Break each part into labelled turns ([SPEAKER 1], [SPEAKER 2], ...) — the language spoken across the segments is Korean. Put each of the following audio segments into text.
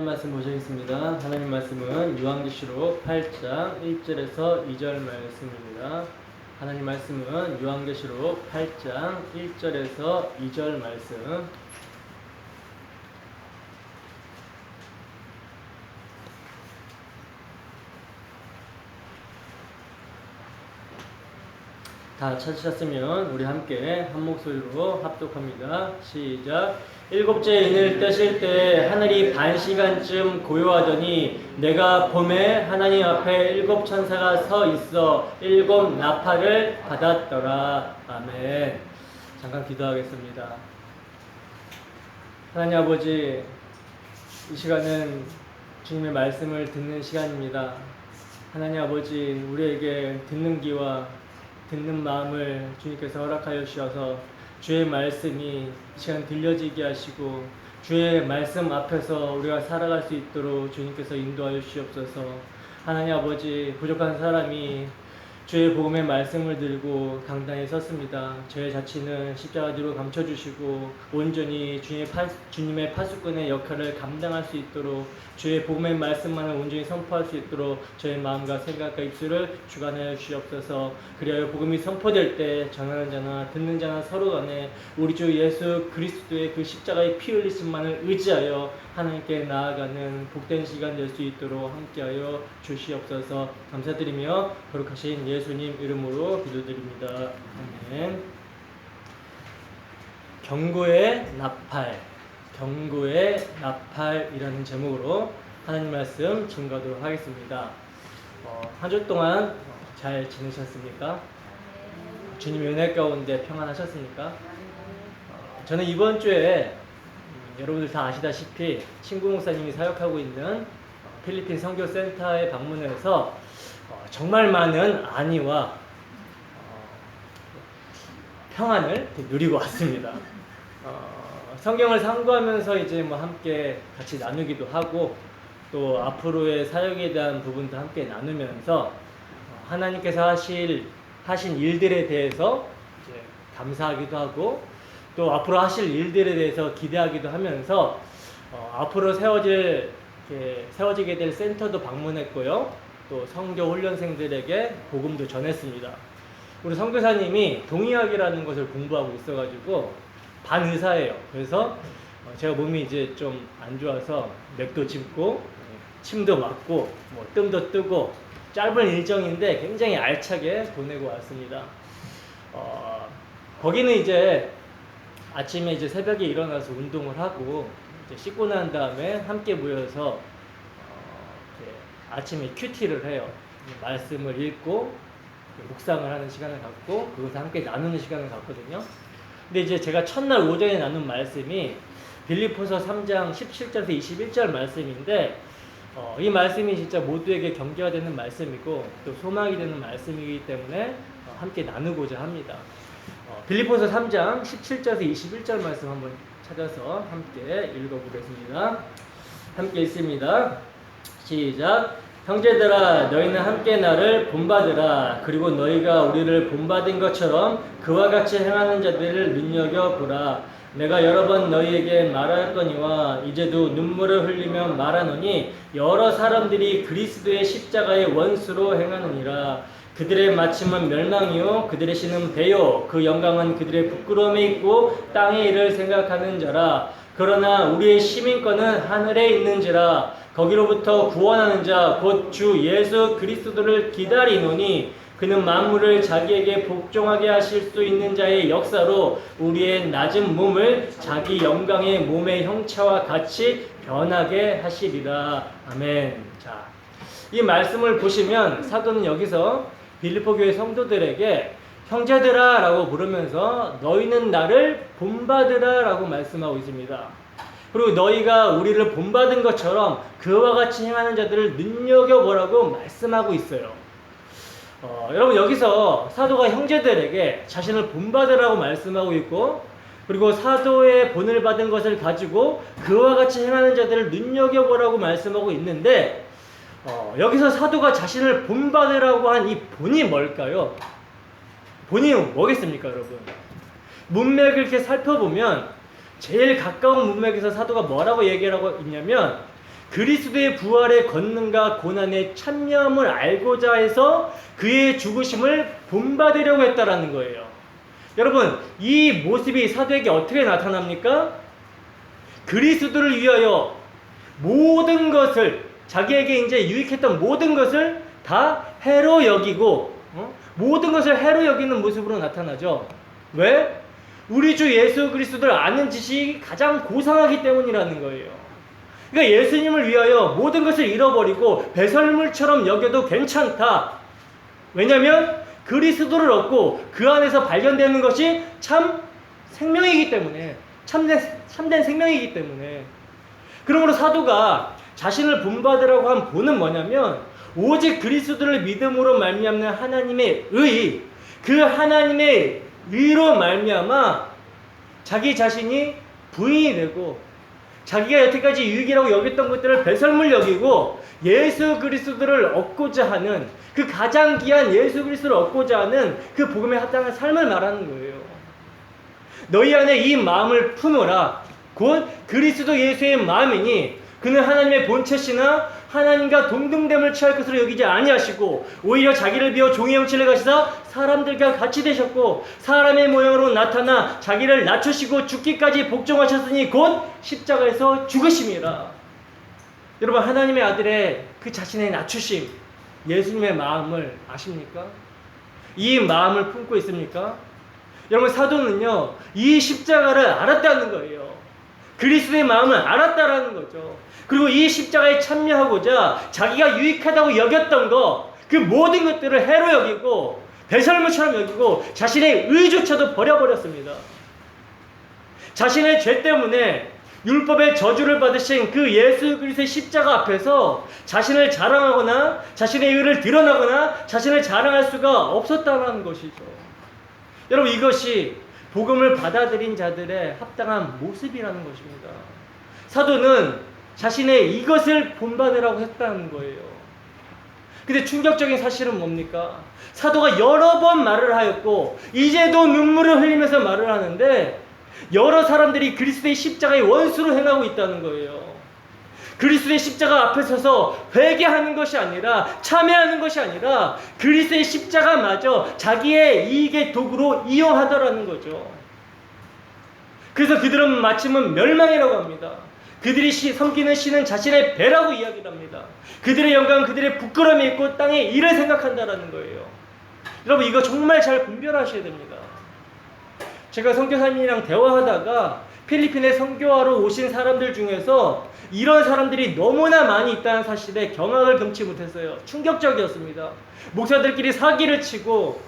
[SPEAKER 1] 말씀 보시겠습니다. 하나님 말씀은 요한계시록 8장 1절에서 2절 말씀입니다. 하나님 말씀은 요한계시록 8장 1절에서 2절 말씀. 다 찾으셨으면 우리 함께 한 목소리로 합독합니다. 시작. 일곱째 인을 떼실 때 하늘이 반 시간쯤 고요하더니 내가 봄에 하나님 앞에 일곱 천사가 서 있어 일곱 나팔을 받았더라. 아멘. 잠깐 기도하겠습니다. 하나님 아버지, 이 시간은 주님의 말씀을 듣는 시간입니다. 하나님 아버지, 우리에게 듣는 귀와 듣는 마음을 주님께서 허락하여 주셔서 주의 말씀이 이 시간 들려지게 하시고 주의 말씀 앞에서 우리가 살아갈 수 있도록 주님께서 인도하여 주시옵소서. 하나님 아버지, 부족한 사람이 주의 복음의 말씀을 들고 당당히 섰습니다. 저의 자치는 십자가 뒤로 감춰주시고 온전히 주님의 파수꾼의 역할을 감당할 수 있도록 주의 복음의 말씀만을 온전히 선포할 수 있도록 저의 마음과 생각과 입술을 주관하여 주시옵소서. 그리하여 복음이 선포될 때 전하는 자나 듣는 자나 서로 간에 우리 주 예수 그리스도의 그 십자가의 피 흘리심만을 의지하여 하나님께 나아가는 복된 시간 될 수 있도록 함께하여 주시옵소서. 감사드리며 거룩하신 예수님 이름으로 기도드립니다. 아멘. 경고의 나팔, 경고의 나팔이라는 제목으로 하나님 말씀 증거하도록 하겠습니다. 한 주 동안 잘 지내셨습니까? 주님 은혜 가운데 평안하셨습니까? 저는 이번 주에 여러분들 다 아시다시피 친구 목사님이 사역하고 있는 필리핀 선교센터에 방문해서 정말 많은 안위와 평안을 누리고 왔습니다. 성경을 상고하면서 이제 함께 같이 나누기도 하고 또 앞으로의 사역에 대한 부분도 함께 나누면서 하나님께서 하신 일들에 대해서 이제 감사하기도 하고 또 앞으로 하실 일들에 대해서 기대하기도 하면서 앞으로 세워지게 될 센터도 방문했고요. 또 선교 훈련생들에게 복음도 전했습니다. 우리 선교사님이 동의학이라는 것을 공부하고 있어가지고 반의사예요. 그래서 제가 몸이 이제 좀 안 좋아서 맥도 짚고 침도 맞고 뜸도 뜨고 짧은 일정인데 굉장히 알차게 보내고 왔습니다. 거기는 이제 아침에 이제 새벽에 일어나서 운동을 하고 이제 씻고 난 다음에 함께 모여서 아침에 큐티를 해요. 말씀을 읽고 묵상을 하는 시간을 갖고 그것을 함께 나누는 시간을 갖거든요. 근데 이제 제가 첫날 오전에 나눈 말씀이 빌립보서 3장 17절에서 21절 말씀인데 이 말씀이 진짜 모두에게 경계가 되는 말씀이고 또 소망이 되는 말씀이기 때문에 함께 나누고자 합니다. 빌립보서 3장 17절에서 21절 말씀 한번 찾아서 함께 읽어보겠습니다. 함께 읽습니다. 시작. 형제들아, 너희는 함께 나를 본받으라. 그리고 너희가 우리를 본받은 것처럼 그와 같이 행하는 자들을 눈여겨보라. 내가 여러 번 너희에게 말하였거니와 이제도 눈물을 흘리며 말하노니 여러 사람들이 그리스도의 십자가의 원수로 행하느니라. 그들의 마침은 멸망이요 그들의 신은 배요 그 영광은 그들의 부끄러움에 있고 땅의 일을 생각하는 자라. 그러나 우리의 시민권은 하늘에 있는지라. 거기로부터 구원하는 자 곧 주 예수 그리스도를 기다리노니 그는 만물을 자기에게 복종하게 하실 수 있는 자의 역사로 우리의 낮은 몸을 자기 영광의 몸의 형체와 같이 변하게 하시리라. 아멘. 자, 이 말씀을 보시면 사도는 여기서 빌립보 교회 성도들에게 형제들아 라고 부르면서 너희는 나를 본받으라 라고 말씀하고 있습니다. 그리고 너희가 우리를 본받은 것처럼 그와 같이 행하는 자들을 눈여겨보라고 말씀하고 있어요. 여러분, 여기서 사도가 형제들에게 자신을 본받으라고 말씀하고 있고 그리고 사도의 본을 받은 것을 가지고 그와 같이 행하는 자들을 눈여겨보라고 말씀하고 있는데 여기서 사도가 자신을 본받으라고 한 이 본이 뭘까요? 본이 뭐겠습니까, 여러분? 문맥을 이렇게 살펴보면 제일 가까운 문맥에서 사도가 뭐라고 얘기를 하고 있냐면 그리스도의 부활의 권능과 고난에 참여함을 알고자 해서 그의 죽으심을 본받으려고 했다라는 거예요. 여러분, 이 모습이 사도에게 어떻게 나타납니까? 그리스도를 위하여 모든 것을, 자기에게 이제 유익했던 모든 것을 다 해로 여기고, 모든 것을 해로 여기는 모습으로 나타나죠. 왜? 우리 주 예수 그리스도를 아는 지식이 가장 고상하기 때문이라는 거예요. 그러니까 예수님을 위하여 모든 것을 잃어버리고 배설물처럼 여겨도 괜찮다. 왜냐하면 그리스도를 얻고 그 안에서 발견되는 것이 참 생명이기 때문에, 참된 생명이기 때문에. 그러므로 사도가 자신을 본받으라고 한 본은 뭐냐면, 오직 그리스도를 믿음으로 말미암는 하나님의 의, 그 하나님의 의로 말미암아 자기 자신이 부인이 되고, 자기가 여태까지 유익이라고 여겼던 것들을 배설물 여기고 예수 그리스도를 얻고자 하는, 그 가장 귀한 예수 그리스도를 얻고자 하는 그 복음에 합당한 삶을 말하는 거예요. 너희 안에 이 마음을 품으라. 곧 그리스도 예수의 마음이니 그는 하나님의 본체시나 하나님과 동등됨을 취할 것으로 여기지 아니하시고 오히려 자기를 비워 종의 형체를 가시사 사람들과 같이 되셨고 사람의 모형으로 나타나 자기를 낮추시고 죽기까지 복종하셨으니 곧 십자가에서 죽으심이라. 여러분, 하나님의 아들의 그 자신의 낮추심, 예수님의 마음을 아십니까? 이 마음을 품고 있습니까? 여러분, 사도는요, 이 십자가를 알았다는 거예요. 그리스도의 마음을 알았다라는 거죠. 그리고 이 십자가에 참여하고자 자기가 유익하다고 여겼던 것, 그 모든 것들을 해로 여기고 배설물처럼 여기고 자신의 의조차도 버려버렸습니다. 자신의 죄 때문에 율법의 저주를 받으신 그 예수 그리스도의 십자가 앞에서 자신을 자랑하거나 자신의 의를 드러나거나 자신을 자랑할 수가 없었다는 것이죠. 여러분, 이것이 복음을 받아들인 자들의 합당한 모습이라는 것입니다. 사도는 자신의 이것을 본받으라고 했다는 거예요. 근데 충격적인 사실은 뭡니까? 사도가 여러 번 말을 하였고 이제도 눈물을 흘리면서 말을 하는데 여러 사람들이 그리스도의 십자가의 원수로 행하고 있다는 거예요. 그리스도의 십자가 앞에 서서 회개하는 것이 아니라, 참여하는 것이 아니라 그리스도의 십자가마저 자기의 이익의 도구로 이용하더라는 거죠. 그래서 그들은 마침은 멸망이라고 합니다. 그들이 섬기는 신은 자신의 배라고 이야기를 합니다. 그들의 영광은 그들의 부끄러움이 있고 땅의 일을 생각한다라는 거예요. 여러분, 이거 정말 잘 분별하셔야 됩니다. 제가 선교사님이랑 대화하다가 필리핀에 선교하러 오신 사람들 중에서 이런 사람들이 너무나 많이 있다는 사실에 경악을 금치 못했어요. 충격적이었습니다. 목사들끼리 사기를 치고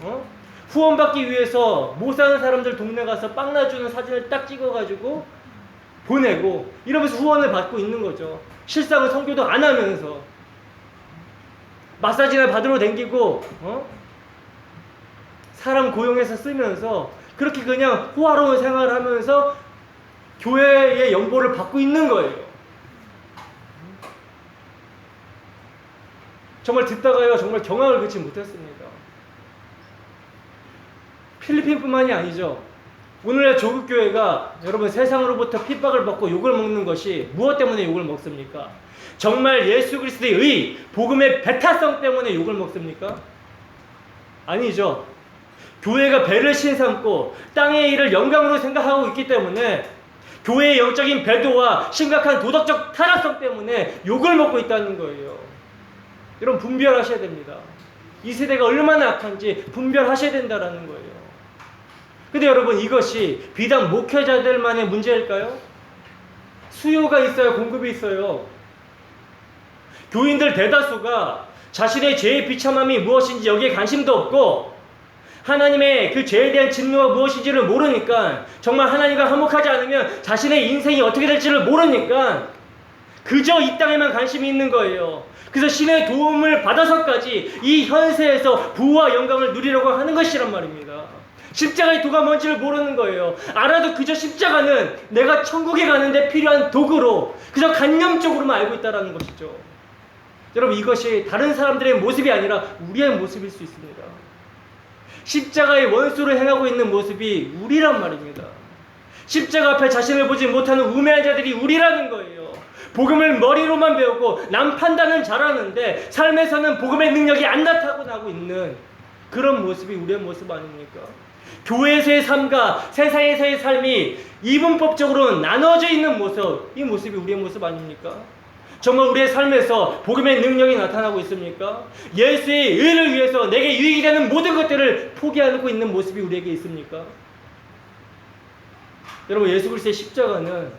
[SPEAKER 1] 후원받기 위해서 못 사는 사람들 동네 가서 빵 놔주는 사진을 딱 찍어가지고 보내고 이러면서 후원을 받고 있는 거죠. 실상은 선교도 안 하면서 마사지나 받으러 댕기고 사람 고용해서 쓰면서 그렇게 그냥 호화로운 생활을 하면서 교회의 연보를 받고 있는 거예요. 정말 듣다가요, 정말 경악을 금치 못했습니다. 필리핀뿐만이 아니죠. 오늘날 조국교회가 여러분 세상으로부터 핍박을 받고 욕을 먹는 것이 무엇 때문에 욕을 먹습니까? 정말 예수 그리스도의 의, 복음의 배타성 때문에 욕을 먹습니까? 아니죠. 교회가 배를 신삼고 땅의 일을 영광으로 생각하고 있기 때문에, 교회의 영적인 배도와 심각한 도덕적 타락성 때문에 욕을 먹고 있다는 거예요. 여러분, 분별하셔야 됩니다. 이 세대가 얼마나 악한지 분별하셔야 된다는 거예요. 근데 여러분, 이것이 비단 목회자들만의 문제일까요? 수요가 있어요, 공급이 있어요. 교인들 대다수가 자신의 죄의 비참함이 무엇인지 여기에 관심도 없고 하나님의 그 죄에 대한 진노가 무엇인지를 모르니까, 정말 하나님과 화목하지 않으면 자신의 인생이 어떻게 될지를 모르니까 그저 이 땅에만 관심이 있는 거예요. 그래서 신의 도움을 받아서까지 이 현세에서 부와 영광을 누리려고 하는 것이란 말입니다. 십자가의 도가 뭔지를 모르는 거예요. 알아도 그저 십자가는 내가 천국에 가는데 필요한 도구로 그저 관념적으로만 알고 있다는 것이죠. 여러분, 이것이 다른 사람들의 모습이 아니라 우리의 모습일 수 있습니다. 십자가의 원수로 행하고 있는 모습이 우리란 말입니다. 십자가 앞에 자신을 보지 못하는 우매한 자들이 우리라는 거예요. 복음을 머리로만 배우고 남 판단은 잘하는데 삶에서는 복음의 능력이 안 나타나고 있는 그런 모습이 우리의 모습 아닙니까? 교회에서의 삶과 세상에서의 삶이 이분법적으로 나눠져 있는 모습, 이 모습이 우리의 모습 아닙니까? 정말 우리의 삶에서 복음의 능력이 나타나고 있습니까? 예수의 의를 위해서 내게 유익이 되는 모든 것들을 포기하고 있는 모습이 우리에게 있습니까? 여러분, 예수 그리스도의 십자가는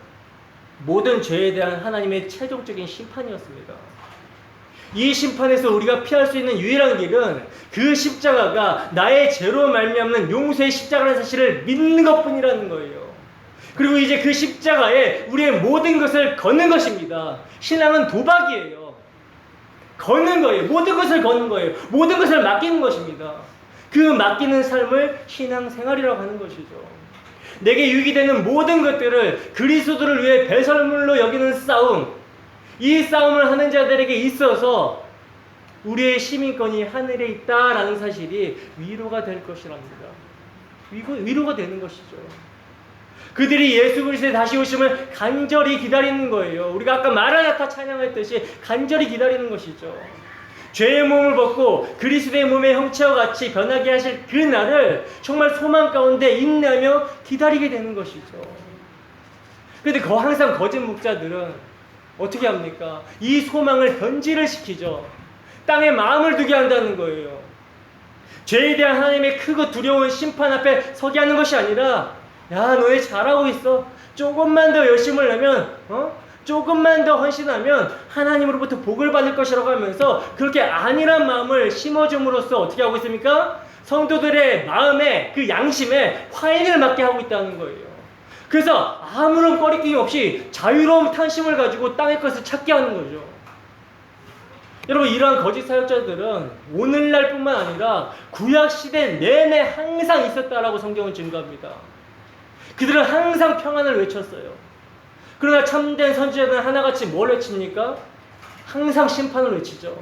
[SPEAKER 1] 모든 죄에 대한 하나님의 최종적인 심판이었습니다. 이 심판에서 우리가 피할 수 있는 유일한 길은 그 십자가가 나의 죄로 말미암는 용서의 십자가라는 사실을 믿는 것뿐이라는 거예요. 그리고 이제 그 십자가에 우리의 모든 것을 거는 것입니다. 신앙은 도박이에요. 거는 거예요. 모든 것을 거는 거예요. 모든 것을 맡기는 것입니다. 그 맡기는 삶을 신앙생활이라고 하는 것이죠. 내게 유익이 되는 모든 것들을 그리스도를 위해 배설물로 여기는 싸움, 이 싸움을 하는 자들에게 있어서 우리의 시민권이 하늘에 있다라는 사실이 위로가 될 것이랍니다. 위로가 되는 것이죠. 그들이 예수 그리스도의 다시 오심을 간절히 기다리는 거예요. 우리가 아까 마라나타 찬양했듯이 간절히 기다리는 것이죠. 죄의 몸을 벗고 그리스도의 몸의 형체와 같이 변하게 하실 그 날을 정말 소망 가운데 인내하며 기다리게 되는 것이죠. 그런데 항상 거짓 목자들은 어떻게 합니까? 이 소망을 변질을 시키죠. 땅에 마음을 두게 한다는 거예요. 죄에 대한 하나님의 크고 두려운 심판 앞에 서게 하는 것이 아니라, 야, 너희 잘하고 있어. 조금만 더 열심을 내면, 조금만 더 헌신하면 하나님으로부터 복을 받을 것이라고 하면서 그렇게 안일한 마음을 심어줌으로써 어떻게 하고 있습니까? 성도들의 마음에, 그 양심에 화인을 맞게 하고 있다는 거예요. 그래서 아무런 꺼리낌 없이 자유로운 탐심을 가지고 땅의 것을 찾게 하는 거죠. 여러분, 이러한 거짓 사역자들은 오늘날 뿐만 아니라 구약시대 내내 항상 있었다라고 성경은 증거합니다. 그들은 항상 평안을 외쳤어요. 그러나 참된 선지자들은 하나같이 뭘 외칩니까? 항상 심판을 외치죠.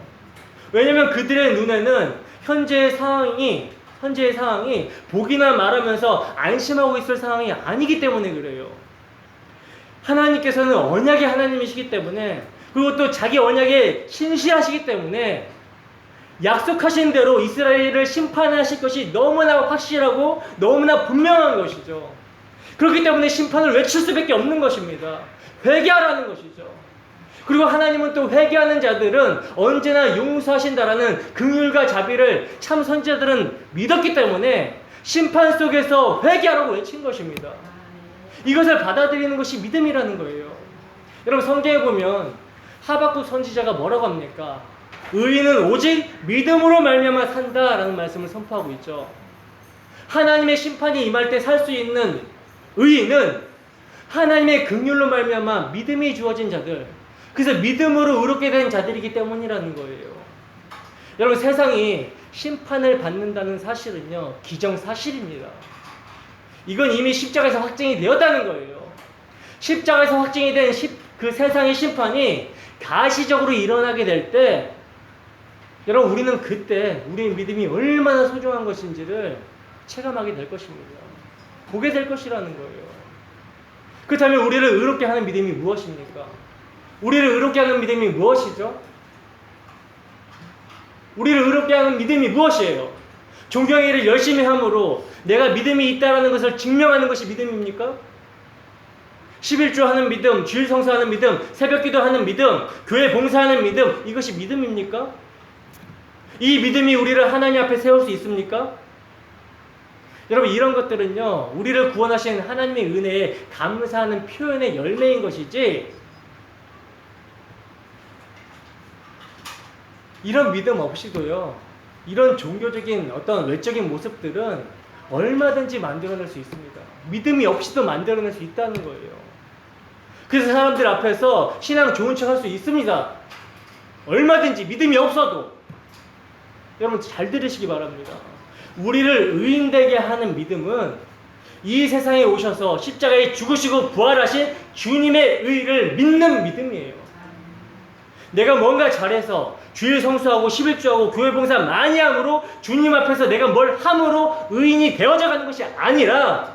[SPEAKER 1] 왜냐하면 그들의 눈에는 현재의 상황이 복이나 말하면서 안심하고 있을 상황이 아니기 때문에 그래요. 하나님께서는 언약의 하나님이시기 때문에, 그리고 또 자기 언약에 신실하시기 때문에 약속하신 대로 이스라엘을 심판하실 것이 너무나 확실하고 너무나 분명한 것이죠. 그렇기 때문에 심판을 외칠 수밖에 없는 것입니다. 회개하라는 것이죠. 그리고 하나님은 또 회개하는 자들은 언제나 용서하신다라는 긍휼과 자비를 참 선지자들은 믿었기 때문에 심판 속에서 회개하라고 외친 것입니다. 이것을 받아들이는 것이 믿음이라는 거예요. 여러분, 성경에 보면 하박국 선지자가 뭐라고 합니까? 의인은 오직 믿음으로 말미암아 산다라는 말씀을 선포하고 있죠. 하나님의 심판이 임할 때 살 수 있는 의인은 하나님의 긍휼로 말미암아 믿음이 주어진 자들, 그래서 믿음으로 의롭게 된 자들이기 때문이라는 거예요. 여러분, 세상이 심판을 받는다는 사실은요, 기정사실입니다. 이건 이미 십자가에서 확정이 되었다는 거예요. 십자가에서 확정이 된 그 세상의 심판이 가시적으로 일어나게 될 때, 여러분, 우리는 그때 우리의 믿음이 얼마나 소중한 것인지를 체감하게 될 것입니다. 보게 될 것이라는 거예요. 그렇다면 우리를 의롭게 하는 믿음이 무엇입니까? 우리를 의롭게 하는 믿음이 무엇이죠? 우리를 의롭게 하는 믿음이 무엇이에요? 종교의 일을 열심히 함으로 내가 믿음이 있다는 것을 증명하는 것이 믿음입니까? 11조 하는 믿음, 주일 성수하는 믿음, 새벽 기도하는 믿음, 교회 봉사하는 믿음, 이것이 믿음입니까? 이 믿음이 우리를 하나님 앞에 세울 수 있습니까? 여러분, 이런 것들은요, 우리를 구원하신 하나님의 은혜에 감사하는 표현의 열매인 것이지, 이런 믿음 없이도요, 이런 종교적인 어떤 외적인 모습들은 얼마든지 만들어낼 수 있습니다. 믿음이 없이도 만들어낼 수 있다는 거예요. 그래서 사람들 앞에서 신앙 좋은 척 할 수 있습니다. 얼마든지 믿음이 없어도. 여러분, 잘 들으시기 바랍니다. 우리를 의인되게 하는 믿음은 이 세상에 오셔서 십자가에 죽으시고 부활하신 주님의 의를 믿는 믿음이에요. 내가 뭔가 잘해서 주일 성수하고 11조하고 교회 봉사 많이 함으로 주님 앞에서 내가 뭘 함으로 의인이 되어져 가는 것이 아니라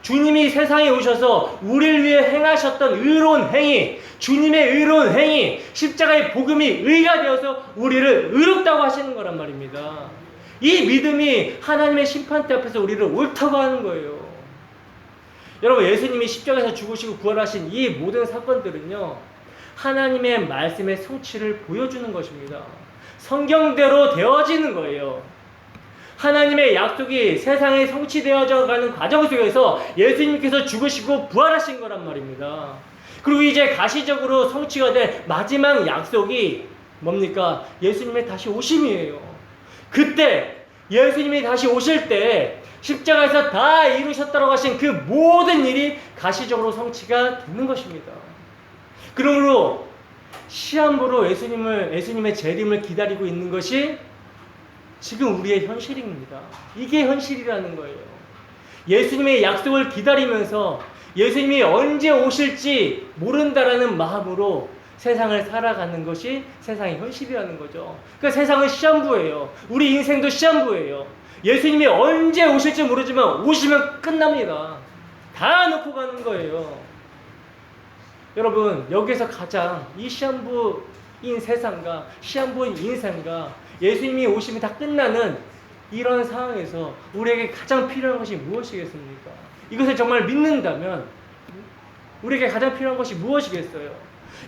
[SPEAKER 1] 주님이 세상에 오셔서 우리를 위해 행하셨던 의로운 행위, 주님의 의로운 행위, 십자가의 복음이 의가 되어서 우리를 의롭다고 하시는 거란 말입니다. 이 믿음이 하나님의 심판대 앞에서 우리를 옳다고 하는 거예요. 여러분, 예수님이 십자가에서 죽으시고 부활하신 이 모든 사건들은요, 하나님의 말씀의 성취를 보여주는 것입니다. 성경대로 되어지는 거예요. 하나님의 약속이 세상에 성취되어져 가는 과정 속에서 예수님께서 죽으시고 부활하신 거란 말입니다. 그리고 이제 가시적으로 성취가 된 마지막 약속이 뭡니까? 예수님의 다시 오심이에요. 그때 예수님이 다시 오실 때 십자가에서 다 이루셨다고 하신 그 모든 일이 가시적으로 성취가 되는 것입니다. 그러므로 시한부로 예수님의 재림을 기다리고 있는 것이 지금 우리의 현실입니다. 이게 현실이라는 거예요. 예수님의 약속을 기다리면서 예수님이 언제 오실지 모른다라는 마음으로 세상을 살아가는 것이 세상의 현실이라는 거죠. 그러니까 세상은 시한부예요. 우리 인생도 시한부예요. 예수님이 언제 오실지 모르지만 오시면 끝납니다. 다 놓고 가는 거예요. 여러분, 여기서 가장 이 시한부인 세상과 시한부인 인생과 예수님이 오시면 다 끝나는 이런 상황에서 우리에게 가장 필요한 것이 무엇이겠습니까? 이것을 정말 믿는다면 우리에게 가장 필요한 것이 무엇이겠어요?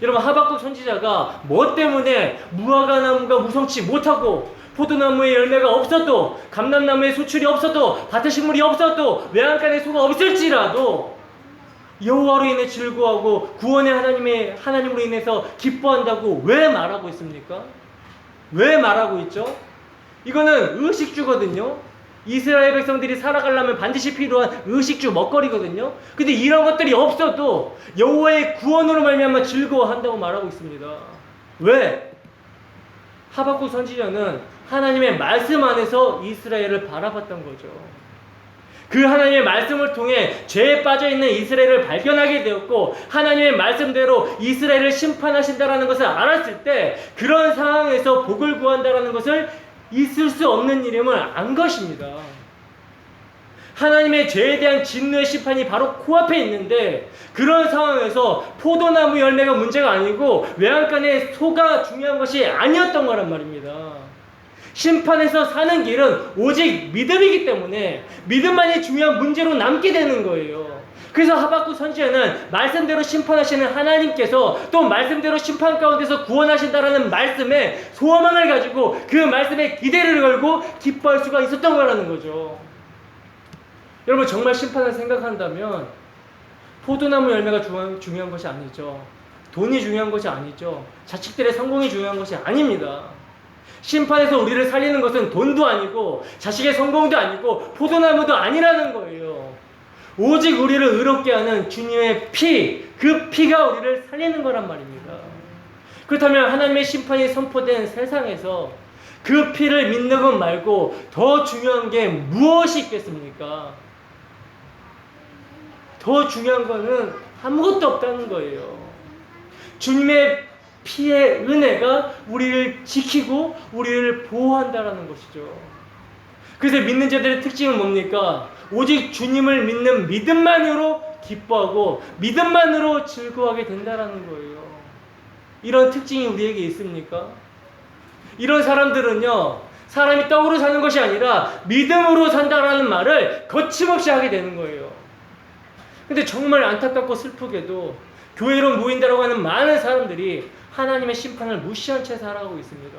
[SPEAKER 1] 여러분, 하박국 선지자가 뭐 때문에 무화과 나무가 무성치 못하고 포도나무에 열매가 없어도 감람나무에 수출이 없어도 밭에 식물이 없어도 외양간에 소가 없을지라도 여호와로 인해 즐거워하고 구원의 하나님으로 인해서 기뻐한다고 왜 말하고 있습니까? 왜 말하고 있죠? 이거는 의식주거든요. 이스라엘 백성들이 살아가려면 반드시 필요한 의식주 먹거리거든요. 근데 이런 것들이 없어도 여호와의 구원으로 말미암아 즐거워한다고 말하고 있습니다. 왜? 하박국 선지자는 하나님의 말씀 안에서 이스라엘을 바라봤던 거죠. 그 하나님의 말씀을 통해 죄에 빠져있는 이스라엘을 발견하게 되었고 하나님의 말씀대로 이스라엘을 심판하신다라는 것을 알았을 때 그런 상황에서 복을 구한다라는 것을 있을 수 없는 일임을 안 것입니다. 하나님의 죄에 대한 진노의 심판이 바로 코앞에 있는데 그런 상황에서 포도나무 열매가 문제가 아니고 외양간의 소가 중요한 것이 아니었던 거란 말입니다. 심판에서 사는 길은 오직 믿음이기 때문에 믿음만이 중요한 문제로 남게 되는 거예요. 그래서 하박국 선지자는 말씀대로 심판하시는 하나님께서 또 말씀대로 심판 가운데서 구원하신다라는 말씀에 소망을 가지고 그 말씀에 기대를 걸고 기뻐할 수가 있었던 거라는 거죠. 여러분, 정말 심판을 생각한다면 포도나무 열매가 중요한 것이 아니죠. 돈이 중요한 것이 아니죠. 자식들의 성공이 중요한 것이 아닙니다. 심판에서 우리를 살리는 것은 돈도 아니고 자식의 성공도 아니고 포도나무도 아니라는 거예요. 오직 우리를 의롭게 하는 주님의 피, 그 피가 우리를 살리는 거란 말입니다. 그렇다면 하나님의 심판이 선포된 세상에서 그 피를 믿는 것 말고 더 중요한 게 무엇이 있겠습니까? 더 중요한 거는 아무것도 없다는 거예요. 주님의 피의 은혜가 우리를 지키고 우리를 보호한다라는 것이죠. 그래서 믿는 자들의 특징은 뭡니까? 오직 주님을 믿는 믿음만으로 기뻐하고 믿음만으로 즐거워하게 된다라는 거예요. 이런 특징이 우리에게 있습니까? 이런 사람들은요, 사람이 떡으로 사는 것이 아니라 믿음으로 산다라는 말을 거침없이 하게 되는 거예요. 근데 정말 안타깝고 슬프게도 교회로 모인다라고 하는 많은 사람들이 하나님의 심판을 무시한 채 살아가고 있습니다.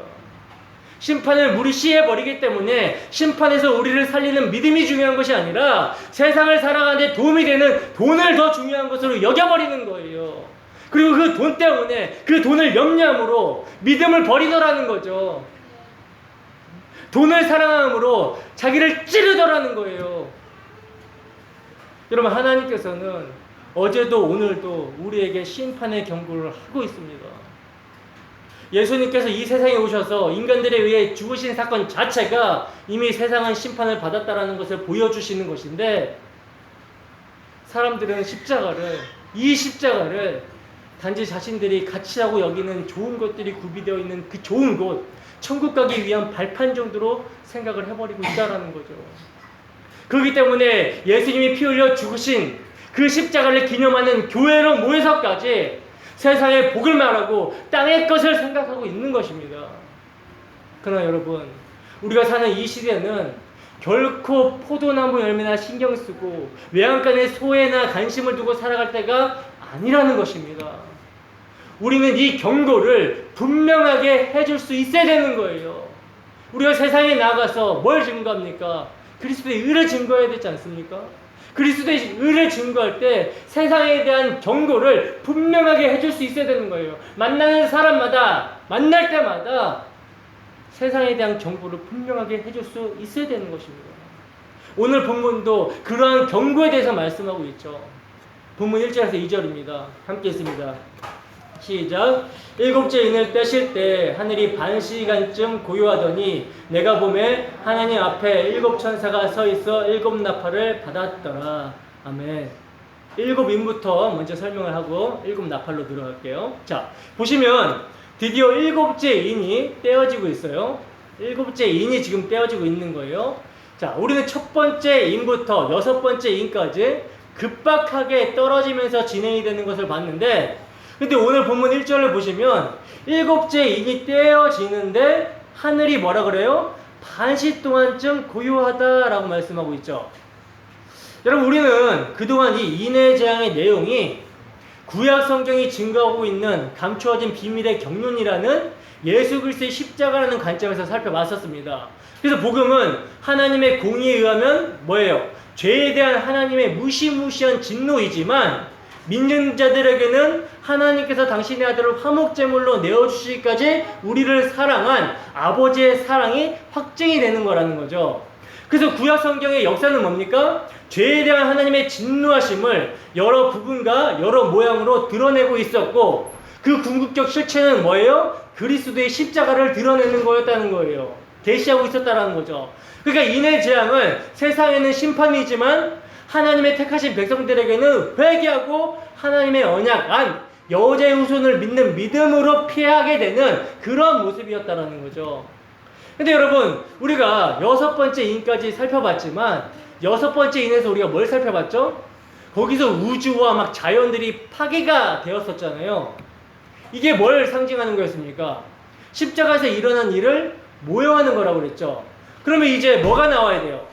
[SPEAKER 1] 심판을 무시해버리기 때문에 심판에서 우리를 살리는 믿음이 중요한 것이 아니라 세상을 살아가는 데 도움이 되는 돈을 더 중요한 것으로 여겨버리는 거예요. 그리고 그 돈 때문에 그 돈을 염려함으로 믿음을 버리더라는 거죠. 돈을 사랑함으로 자기를 찌르더라는 거예요. 여러분, 하나님께서는 어제도 오늘도 우리에게 심판의 경고를 하고 있습니다. 예수님께서 이 세상에 오셔서 인간들에 의해 죽으신 사건 자체가 이미 세상은 심판을 받았다라는 것을 보여주시는 것인데 사람들은 이 십자가를 단지 자신들이 가치라고 여기는 좋은 것들이 구비되어 있는 그 좋은 곳, 천국 가기 위한 발판 정도로 생각을 해버리고 있다라는 거죠. 그렇기 때문에 예수님이 피 흘려 죽으신 그 십자가를 기념하는 교회로 모여서까지 세상의 복을 말하고 땅의 것을 생각하고 있는 것입니다. 그러나 여러분, 우리가 사는 이 시대는 결코 포도나무 열매나 신경 쓰고 외양간에 소외나 관심을 두고 살아갈 때가 아니라는 것입니다. 우리는 이 경고를 분명하게 해줄 수 있어야 되는 거예요. 우리가 세상에 나가서 뭘 증거합니까? 그리스도의 의를 증거해야 되지 않습니까? 그리스도의 의를 증거할 때 세상에 대한 경고를 분명하게 해줄 수 있어야 되는 거예요. 만나는 사람마다, 만날 때마다 세상에 대한 경고를 분명하게 해줄 수 있어야 되는 것입니다. 오늘 본문도 그러한 경고에 대해서 말씀하고 있죠. 본문 1절에서 2절입니다. 함께 읽습니다. 시작. 일곱째 인을 떼실 때 하늘이 반 시간쯤 고요하더니 내가 보매 하나님 앞에 일곱 천사가 서 있어 일곱 나팔을 받았더라. 아멘. 일곱 인부터 먼저 설명을 하고 일곱 나팔로 들어갈게요. 자, 보시면 드디어 일곱째 인이 떼어지고 있어요. 일곱째 인이 지금 떼어지고 있는 거예요. 자, 우리는 첫 번째 인부터 여섯 번째 인까지 급박하게 떨어지면서 진행이 되는 것을 봤는데, 근데 오늘 본문 1절을 보시면 일곱째 인이 떼어지는데 하늘이 뭐라 그래요? 반시 동안쯤 고요하다라고 말씀하고 있죠. 여러분, 우리는 그동안 이 인의 재앙의 내용이 구약 성경이 증거하고 있는 감추어진 비밀의 경륜이라는 예수 그리스도의 십자가라는 관점에서 살펴봤었습니다. 그래서 복음은 하나님의 공의에 의하면 뭐예요? 죄에 대한 하나님의 무시무시한 진노이지만 믿는 자들에게는 하나님께서 당신의 아들을 화목제물로 내어주시기까지 우리를 사랑한 아버지의 사랑이 확증이 되는 거라는 거죠. 그래서 구약 성경의 역사는 뭡니까? 죄에 대한 하나님의 진노하심을 여러 부분과 여러 모양으로 드러내고 있었고, 그 궁극적 실체는 뭐예요? 그리스도의 십자가를 드러내는 거였다는 거예요. 계시하고 있었다는 거죠. 그러니까 인의 재앙은 세상에는 심판이지만 하나님의 택하신 백성들에게는 회개하고 하나님의 언약 안 여호와의 후손을 믿는 믿음으로 피하게 되는 그런 모습이었다는 거죠. 근데 여러분, 우리가 여섯 번째 인까지 살펴봤지만 여섯 번째 인에서 우리가 뭘 살펴봤죠? 거기서 우주와 막 자연들이 파괴가 되었었잖아요. 이게 뭘 상징하는 거였습니까? 십자가에서 일어난 일을 모형하는 거라고 그랬죠. 그러면 이제 뭐가 나와야 돼요?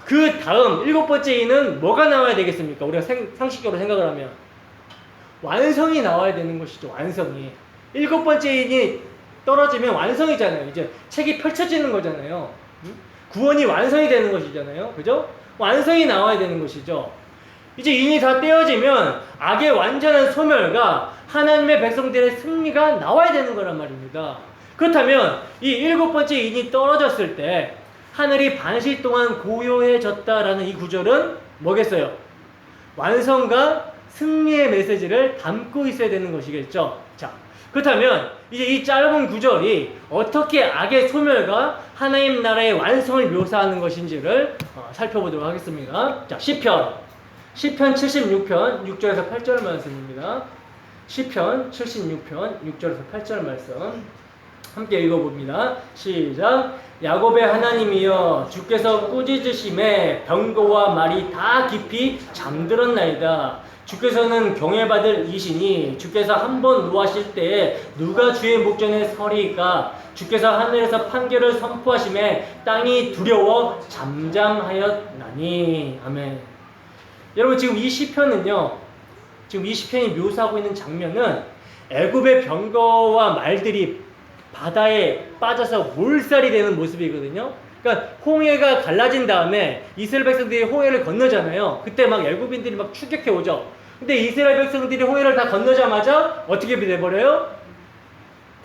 [SPEAKER 1] 그 다음 일곱 번째 인은 뭐가 나와야 되겠습니까? 우리가 상식적으로 생각을 하면 완성이 나와야 되는 것이죠. 완성이. 일곱 번째 인이 떨어지면 완성이잖아요. 이제 책이 펼쳐지는 거잖아요. 구원이 완성이 되는 것이잖아요. 그죠? 완성이 나와야 되는 것이죠. 이제 인이 다 떼어지면 악의 완전한 소멸과 하나님의 백성들의 승리가 나와야 되는 거란 말입니다. 그렇다면 이 일곱 번째 인이 떨어졌을 때 하늘이 반시 동안 고요해졌다라는 이 구절은 뭐겠어요? 완성과 승리의 메시지를 담고 있어야 되는 것이겠죠. 자, 그렇다면 이제 이 짧은 구절이 어떻게 악의 소멸과 하나님 나라의 완성을 묘사하는 것인지를 살펴보도록 하겠습니다. 자, 시편 76편 6절에서 8절 말씀입니다. 시편 76편 6절에서 8절 말씀 함께 읽어봅니다. 시작. 야곱의 하나님이여, 주께서 꾸짖으심에 병거와 말이 다 깊이 잠들었나이다. 주께서는 경외받을 이시니 주께서 한번 노하실 때에 누가 주의 목전에 서리이까. 주께서 하늘에서 판결을 선포하심에 땅이 두려워 잠잠하였나니. 아멘. 여러분, 지금 이 시편은요, 지금 이 시편이 묘사하고 있는 장면은 애굽의 병거와 말들이 바다에 빠져서 몰살이 되는 모습이거든요. 그러니까 홍해가 갈라진 다음에 이스라엘 백성들이 홍해를 건너잖아요. 그때 막 애굽인들이 막 추격해 오죠. 근데 이스라엘 백성들이 홍해를 다 건너자마자 어떻게 돼버려요?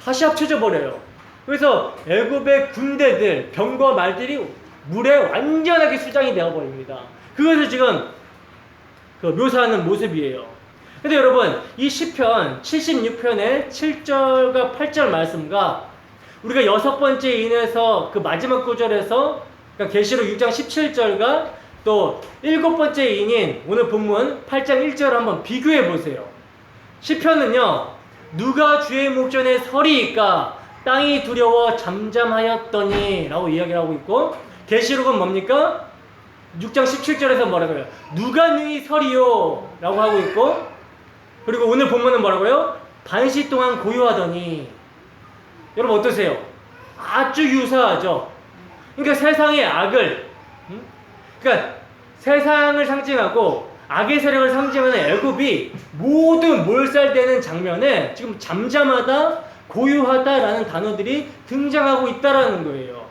[SPEAKER 1] 다시 합쳐져 버려요. 그래서 애굽의 군대들, 병거와 말들이 물에 완전하게 수장이 되어버립니다. 그것을 지금 묘사하는 모습이에요. 근데 여러분, 이 시편 76편의 7절과 8절 말씀과 우리가 여섯 번째 인에서 그 마지막 구절에서 그러니까 계시록 6장 17절과 또 일곱 번째 인인 오늘 본문 8장 1절을 한번 비교해 보세요. 시편은요, 누가 주의 목전에 서리이까 땅이 두려워 잠잠하였더니 라고 이야기를 하고 있고, 계시록은 뭡니까? 6장 17절에서 뭐라고요? 누가 능히 서리요? 라고 하고 있고, 그리고 오늘 본문은 뭐라고요? 반시 동안 고요하더니. 여러분 어떠세요? 아주 유사하죠? 그러니까 세상의 악을, 그러니까 세상을 상징하고 악의 세력을 상징하는 애굽이 모두 몰살되는 장면에 지금 잠잠하다, 고요하다라는 단어들이 등장하고 있다라는 거예요.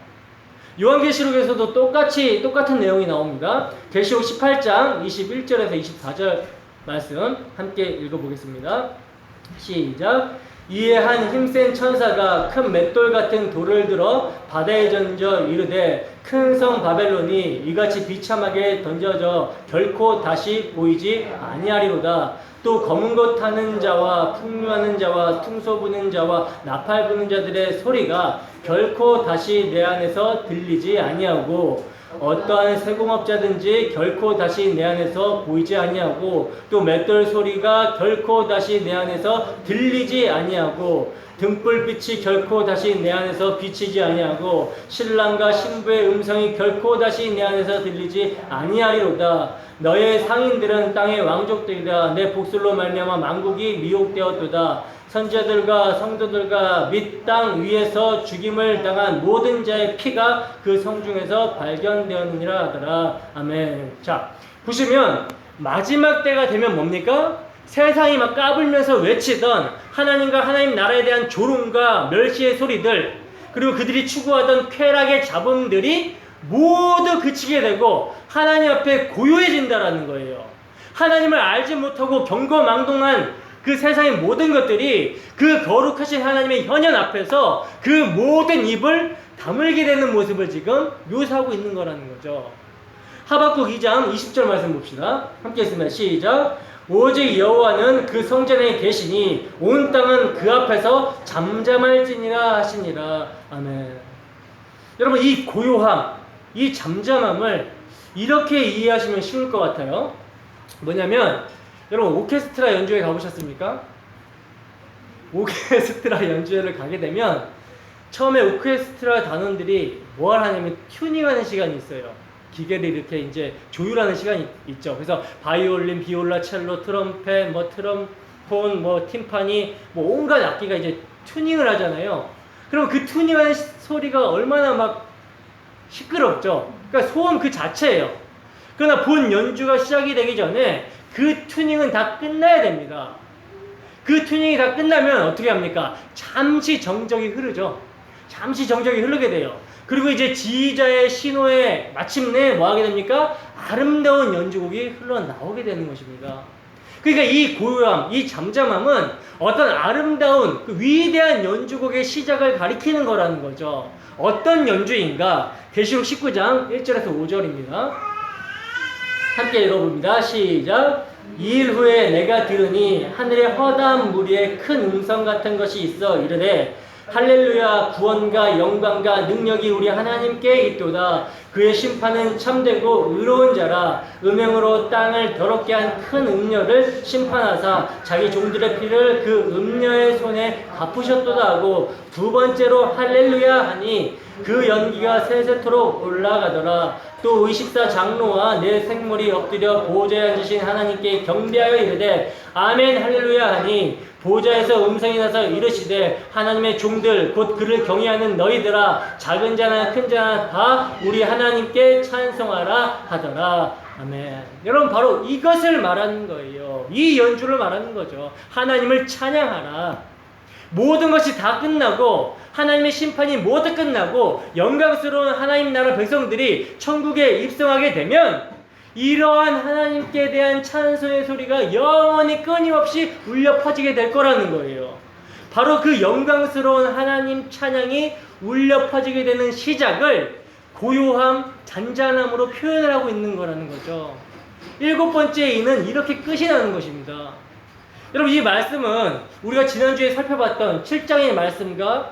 [SPEAKER 1] 요한계시록에서도 똑같은 내용이 나옵니다. 계시록 18장 21절에서 24절 말씀 함께 읽어보겠습니다. 시작. 이에 한 힘센 천사가 큰 맷돌 같은 돌을 들어 바다에 던져 이르되 큰 성 바벨론이 이같이 비참하게 던져져 결코 다시 보이지 아니하리로다. 또 검은 것 타는 자와 풍류하는 자와 퉁소 부는 자와 나팔 부는 자들의 소리가 결코 다시 내 안에서 들리지 아니하고 어떠한 세공업자든지 결코 다시 내 안에서 보이지 아니하고 또 맷돌 소리가 결코 다시 내 안에서 들리지 아니하고 등불빛이 결코 다시 내 안에서 비치지 아니하고 신랑과 신부의 음성이 결코 다시 내 안에서 들리지 아니하리로다. 너의 상인들은 땅의 왕족들이다. 내 복술로 말미암아 만국이 미혹되었도다. 선지자들과 성도들과 및 땅 위에서 죽임을 당한 모든 자의 피가 그 성중에서 발견되었느니라 하더라. 아멘. 자, 보시면 마지막 때가 되면 뭡니까? 세상이 막 까불면서 외치던 하나님과 하나님 나라에 대한 조롱과 멸시의 소리들, 그리고 그들이 추구하던 쾌락의 잡음들이 모두 그치게 되고 하나님 앞에 고요해진다라는 거예요. 하나님을 알지 못하고 경거망동한 그 세상의 모든 것들이 그 거룩하신 하나님의 현현 앞에서 그 모든 입을 다물게 되는 모습을 지금 묘사하고 있는 거라는 거죠. 하박국 2장 20절 말씀 봅시다. 함께 있습니다. 시작. 오직 여호와는 그 성전에 계시니 온 땅은 그 앞에서 잠잠할지니라 하시니라. 아멘. 여러분, 이 고요함, 이 잠잠함을 이렇게 이해하시면 쉬울 것 같아요. 뭐냐면 여러분, 오케스트라 연주회 가보셨습니까? 오케스트라 연주회를 가게 되면 처음에 오케스트라 단원들이 뭘 하냐면 튜닝하는 시간이 있어요. 기계를 이렇게 이제 조율하는 시간이 있죠. 그래서 바이올린, 비올라, 첼로, 트럼펫, 트럼폰, 팀파니, 온갖 악기가 이제 튜닝을 하잖아요. 그럼 그 튜닝하는 소리가 얼마나 막 시끄럽죠. 그러니까 소음 그 자체예요. 그러나 본 연주가 시작이 되기 전에 그 튜닝은 다 끝나야 됩니다. 그 튜닝이 다 끝나면 어떻게 합니까? 잠시 정적이 흐르죠. 잠시 정적이 흐르게 돼요. 그리고 이제 지휘자의 신호에 마침내 뭐 하게 됩니까? 아름다운 연주곡이 흘러나오게 되는 것입니다. 그러니까 이 고요함, 이 잠잠함은 어떤 아름다운 그 위대한 연주곡의 시작을 가리키는 거라는 거죠. 어떤 연주인가? 계시록 19장 1절에서 5절입니다. 함께 읽어봅니다. 시작. 2일 후에 내가 들으니 하늘에 허다한 무리의 큰 음성 같은 것이 있어 이르되 할렐루야, 구원과 영광과 능력이 우리 하나님께 있도다. 그의 심판은 참되고 의로운 자라. 음행으로 땅을 더럽게 한 큰 음녀를 심판하사 자기 종들의 피를 그 음녀의 손에 갚으셨도다 하고 두 번째로 할렐루야 하니 그 연기가 세세토록 올라가더라. 또 의식사 장로와 내 생물이 엎드려 보좌에 앉으신 하나님께 경배하여 이르되 아멘 할렐루야 하니 보좌에서 음성이 나서 이르시되 하나님의 종들 곧 그를 경외하는 너희들아 작은 자나 큰 자나 다 우리 하나님께 찬송하라 하더라. 아멘. 여러분, 바로 이것을 말하는 거예요. 이 연주를 말하는 거죠. 하나님을 찬양하라. 모든 것이 다 끝나고 하나님의 심판이 모두 끝나고 영광스러운 하나님 나라 백성들이 천국에 입성하게 되면 이러한 하나님께 대한 찬송의 소리가 영원히 끊임없이 울려 퍼지게 될 거라는 거예요. 바로 그 영광스러운 하나님 찬양이 울려 퍼지게 되는 시작을 고요함, 잔잔함으로 표현을 하고 있는 거라는 거죠. 7번째 이는 이렇게 끝이 나는 것입니다. 여러분, 이 말씀은 우리가 지난주에 살펴봤던 7장의 말씀과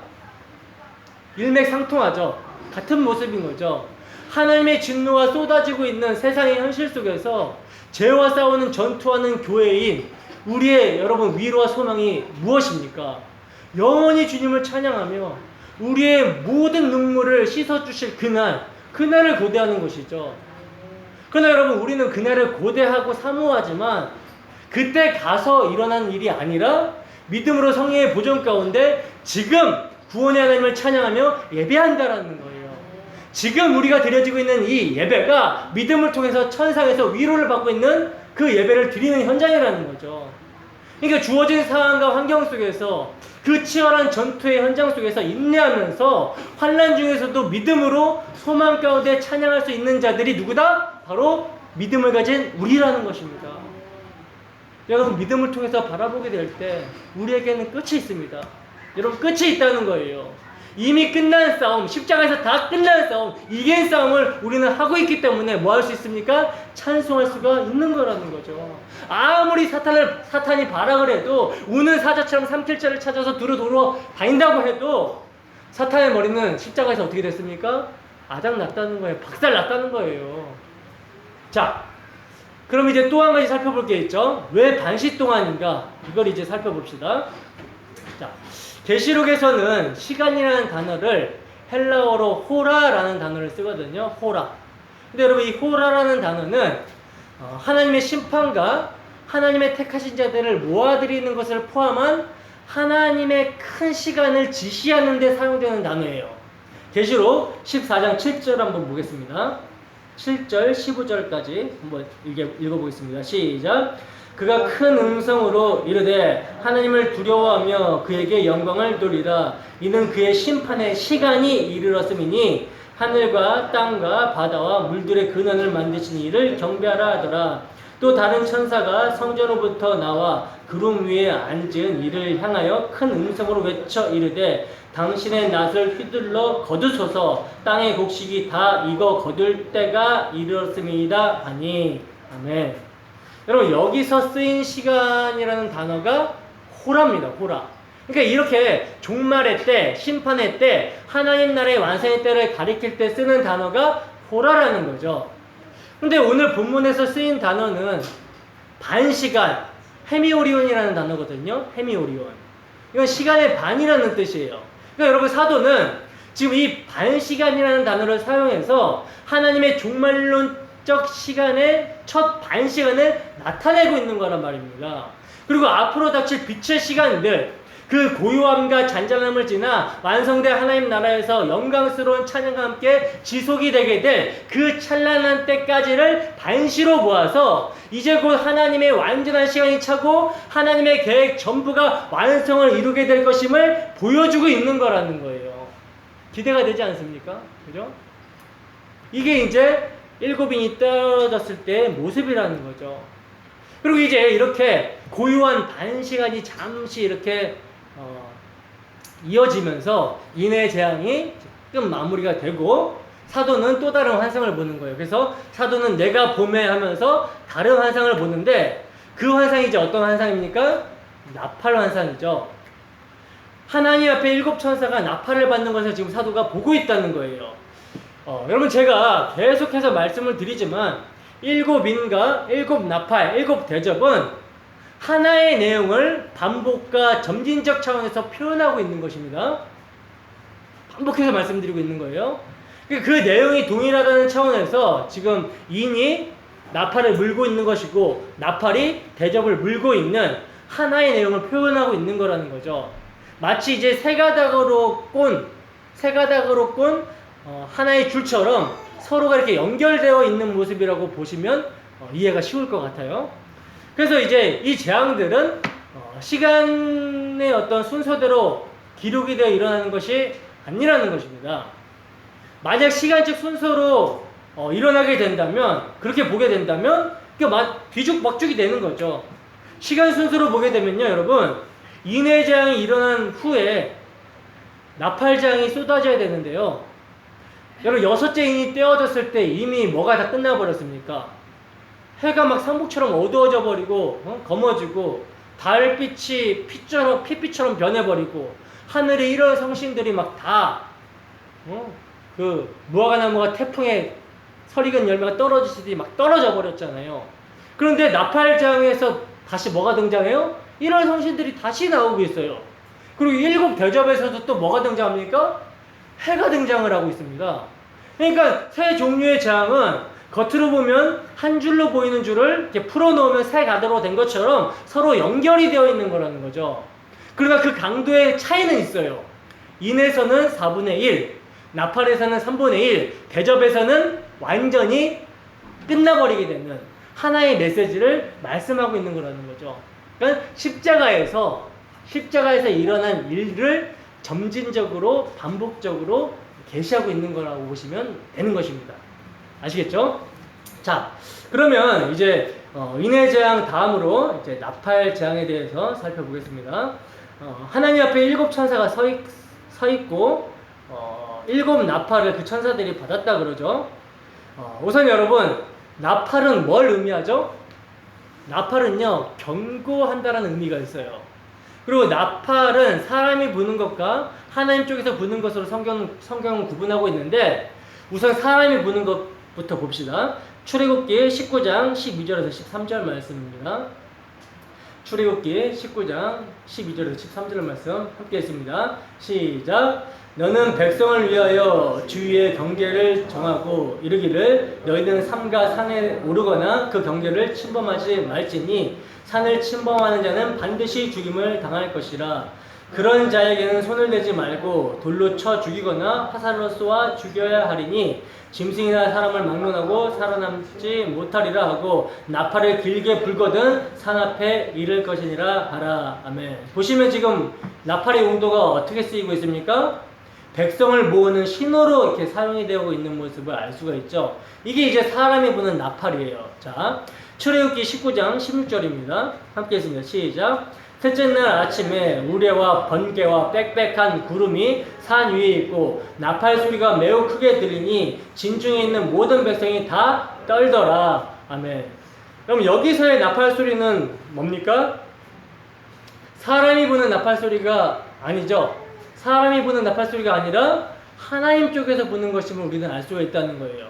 [SPEAKER 1] 일맥상통하죠. 같은 모습인 거죠. 하나님의 진노가 쏟아지고 있는 세상의 현실 속에서 죄와 싸우는 전투하는 교회인 우리의 여러분 위로와 소망이 무엇입니까? 영원히 주님을 찬양하며 우리의 모든 눈물을 씻어주실 그날을 고대하는 것이죠. 그러나 여러분, 우리는 그날을 고대하고 사모하지만 그때 가서 일어난 일이 아니라 믿음으로 성령의 보존 가운데 지금 구원의 하나님을 찬양하며 예배한다라는 거예요. 지금 우리가 드려지고 있는 이 예배가 믿음을 통해서 천상에서 위로를 받고 있는 그 예배를 드리는 현장이라는 거죠. 그러니까 주어진 상황과 환경 속에서 그 치열한 전투의 현장 속에서 인내하면서 환난 중에서도 믿음으로 소망 가운데 찬양할 수 있는 자들이 누구다? 바로 믿음을 가진 우리라는 것입니다. 여러분, 믿음을 통해서 바라보게 될 때 우리에게는 끝이 있습니다. 여러분, 끝이 있다는 거예요. 이미 끝난 싸움, 십자가에서 다 끝난 싸움, 이긴 싸움을 우리는 하고 있기 때문에 뭐 할 수 있습니까? 찬송할 수가 있는 거라는 거죠. 아무리 사탄이 발악을 해도 우는 사자처럼 삼킬자를 찾아서 두루두루 다닌다고 해도 사탄의 머리는 십자가에서 어떻게 됐습니까? 아작났다는 거예요. 박살났다는 거예요. 자, 그럼 이제 또 한 가지 살펴볼 게 있죠. 왜 반시 동안인가? 이걸 이제 살펴봅시다. 자, 계시록에서는 시간이라는 단어를 헬라어로 호라라는 단어를 쓰거든요. 호라. 근데 여러분, 이 호라라는 단어는 하나님의 심판과 하나님의 택하신 자들을 모아들이는 것을 포함한 하나님의 큰 시간을 지시하는 데 사용되는 단어예요. 계시록 14장 7절 한번 보겠습니다. 7절 15절까지 한번 읽어보겠습니다. 시작. 그가 큰 음성으로 이르되 하나님을 두려워하며 그에게 영광을 돌리라. 이는 그의 심판의 시간이 이르렀음이니 하늘과 땅과 바다와 물들의 근원을 만드신 이를 경배하라 하더라. 또 다른 천사가 성전으로부터 나와 구름 위에 앉은 이를 향하여 큰 음성으로 외쳐 이르되 당신의 낫을 휘둘러 거두소서. 땅의 곡식이 다 익어 거둘 때가 이르렀음이다 하니. 아멘. 여러분, 여기서 쓰인 시간이라는 단어가 호라입니다. 호라. 그러니까 이렇게 종말의 때, 심판의 때, 하나님 나라의 완성의 때를 가리킬 때 쓰는 단어가 호라라는 거죠. 근데 오늘 본문에서 쓰인 단어는 반시간, 헤미오리온이라는 단어거든요. 헤미오리온. 이건 시간의 반이라는 뜻이에요. 그러니까 여러분, 사도는 지금 이 반시간이라는 단어를 사용해서 하나님의 종말론적 시간의 첫 반시간을 나타내고 있는 거란 말입니다. 그리고 앞으로 닥칠 빛의 시간들, 그 고요함과 잔잔함을 지나 완성된 하나님 나라에서 영광스러운 찬양과 함께 지속이 되게 될 그 찬란한 때까지를 반시로 모아서 이제 곧 하나님의 완전한 시간이 차고 하나님의 계획 전부가 완성을 이루게 될 것임을 보여주고 있는 거라는 거예요. 기대가 되지 않습니까? 그죠? 이게 이제 일곱인이 떨어졌을 때의 모습이라는 거죠. 그리고 이제 이렇게 고요한 반시간이 잠시 이렇게 이어지면서 인해 재앙이 끝 마무리가 되고 사도는 또 다른 환상을 보는 거예요. 그래서 사도는 내가 보매 하면서 다른 환상을 보는데 그 환상이 이제 어떤 환상입니까? 나팔 환상이죠. 하나님 앞에 일곱 천사가 나팔을 받는 것을 지금 사도가 보고 있다는 거예요. 여러분, 제가 계속해서 말씀을 드리지만 일곱 인과 일곱 나팔, 일곱 대접은 하나의 내용을 반복과 점진적 차원에서 표현하고 있는 것입니다. 반복해서 말씀드리고 있는 거예요. 그 내용이 동일하다는 차원에서 지금 인이 나팔을 물고 있는 것이고 나팔이 대접을 물고 있는 하나의 내용을 표현하고 있는 거라는 거죠. 마치 이제 세 가닥으로 꼰 하나의 줄처럼 서로가 이렇게 연결되어 있는 모습이라고 보시면 이해가 쉬울 것 같아요. 그래서 이제 이 재앙들은 시간의 어떤 순서대로 기록이 되어 일어나는 것이 아니라는 것입니다. 만약 시간적 순서로 일어나게 된다면, 그렇게 보게 된다면 뒤죽박죽이 되는 거죠. 시간 순서로 보게 되면요, 여러분, 인해 재앙이 일어난 후에 나팔 재앙이 쏟아져야 되는데요. 여러분, 여섯째 인이 떼어졌을 때 이미 뭐가 다 끝나버렸습니까? 해가 막 상복처럼 어두워져 버리고 검어지고 달빛이 핏빛처럼 변해버리고 하늘에 이런 성신들이 막 다 그 무화과나무가 태풍에 설익은 열매가 떨어지듯이 막 떨어져 버렸잖아요. 그런데 나팔장에서 다시 뭐가 등장해요? 이런 성신들이 다시 나오고 있어요. 그리고 일곱 대접에서도 또 뭐가 등장합니까? 해가 등장을 하고 있습니다. 그러니까 세 종류의 재앙은 겉으로 보면 한 줄로 보이는 줄을 이렇게 풀어놓으면 세 가닥으로 된 것처럼 서로 연결이 되어 있는 거라는 거죠. 그러나 그 강도의 차이는 있어요. 인에서는 4분의 1, 나팔에서는 3분의 1, 대접에서는 완전히 끝나버리게 되는 하나의 메시지를 말씀하고 있는 거라는 거죠. 그러니까 십자가에서 일어난 일을 점진적으로 반복적으로 계시하고 있는 거라고 보시면 되는 것입니다. 아시겠죠? 자, 그러면 이제 인의 재앙 다음으로 이제 나팔 재앙에 대해서 살펴보겠습니다. 하나님 앞에 7 천사가 서 있고 7 나팔을 그 천사들이 받았다 그러죠. 우선 여러분, 나팔은 뭘 의미하죠? 나팔은요, 경고한다라는 의미가 있어요. 그리고 나팔은 사람이 부는 것과 하나님 쪽에서 부는 것으로 성경은 구분하고 있는데, 우선 사람이 부는 것부터 봅시다. 출애굽기 19장 12절에서 13절 말씀입니다. 출애굽기 19장 12절에서 13절 말씀 함께 했습니다. 시작. 너는 백성을 위하여 주위의 경계를 정하고 이르기를 너희는 삼가 산에 오르거나 그 경계를 침범하지 말지니 산을 침범하는 자는 반드시 죽임을 당할 것이라. 그런 자에게는 손을 대지 말고 돌로 쳐 죽이거나 화살로 쏘아 죽여야 하리니 짐승이나 사람을 막론하고 살아남지 못하리라 하고 나팔을 길게 불거든 산 앞에 이를 것이니라 하라. 아멘. 보시면 지금 나팔의 용도가 어떻게 쓰이고 있습니까? 백성을 모으는 신호로 이렇게 사용이 되고 있는 모습을 알 수가 있죠. 이게 이제 사람이 부는 나팔이에요. 자, 출애굽기 19장 16절입니다. 함께 했습니다. 시작. 셋째 날 아침에 우레와 번개와 빽빽한 구름이 산 위에 있고 나팔 소리가 매우 크게 들리니 진중에 있는 모든 백성이 다 떨더라. 아멘. 그럼 여기서의 나팔 소리는 뭡니까? 사람이 부는 나팔 소리가 아니죠. 사람이 부는 나팔 소리가 아니라 하나님 쪽에서 부는 것임을 우리는 알 수가 있다는 거예요.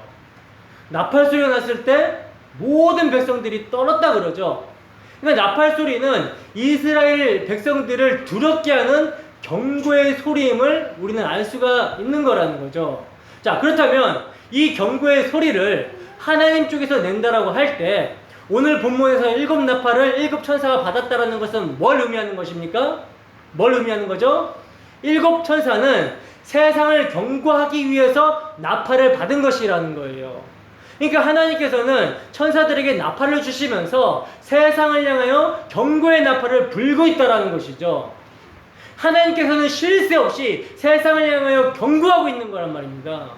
[SPEAKER 1] 나팔 소리가 났을 때 모든 백성들이 떨었다 그러죠. 그러니까 나팔 소리는 이스라엘 백성들을 두렵게 하는 경고의 소리임을 우리는 알 수가 있는 거라는 거죠. 자, 그렇다면 이 경고의 소리를 하나님 쪽에서 낸다라고 할 때 오늘 본문에서 7 나팔을 7 천사가 받았다라는 것은 뭘 의미하는 것입니까? 뭘 의미하는 거죠? 7 천사는 세상을 경고하기 위해서 나팔을 받은 것이라는 거예요. 그러니까 하나님께서는 천사들에게 나팔을 주시면서 세상을 향하여 경고의 나팔을 불고 있다는 것이죠. 하나님께서는 쉴 새 없이 세상을 향하여 경고하고 있는 거란 말입니다.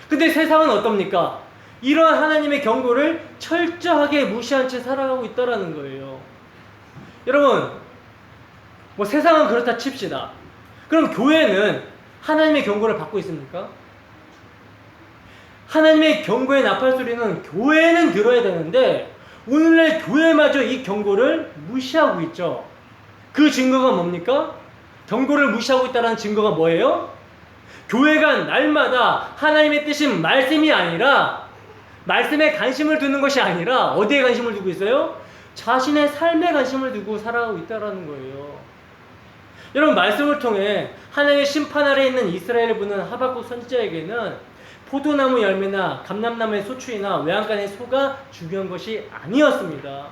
[SPEAKER 1] 근데 세상은 어떻습니까? 이러한 하나님의 경고를 철저하게 무시한 채 살아가고 있다는 거예요. 여러분, 뭐 세상은 그렇다 칩시다. 그럼 교회는 하나님의 경고를 받고 있습니까? 하나님의 경고의 나팔 소리는 교회는 들어야 되는데 오늘날 교회마저 이 경고를 무시하고 있죠. 그 증거가 뭡니까? 경고를 무시하고 있다는 증거가 뭐예요? 교회가 날마다 하나님의 뜻인 말씀이 아니라 말씀에 관심을 두는 것이 아니라 어디에 관심을 두고 있어요? 자신의 삶에 관심을 두고 살아가고 있다는 거예요. 여러분, 말씀을 통해 하나님의 심판 아래 있는 이스라엘을 부는 하박국 선지자에게는 포도나무 열매나 감람나무의 소출이나 외양간의 소가 중요한 것이 아니었습니다.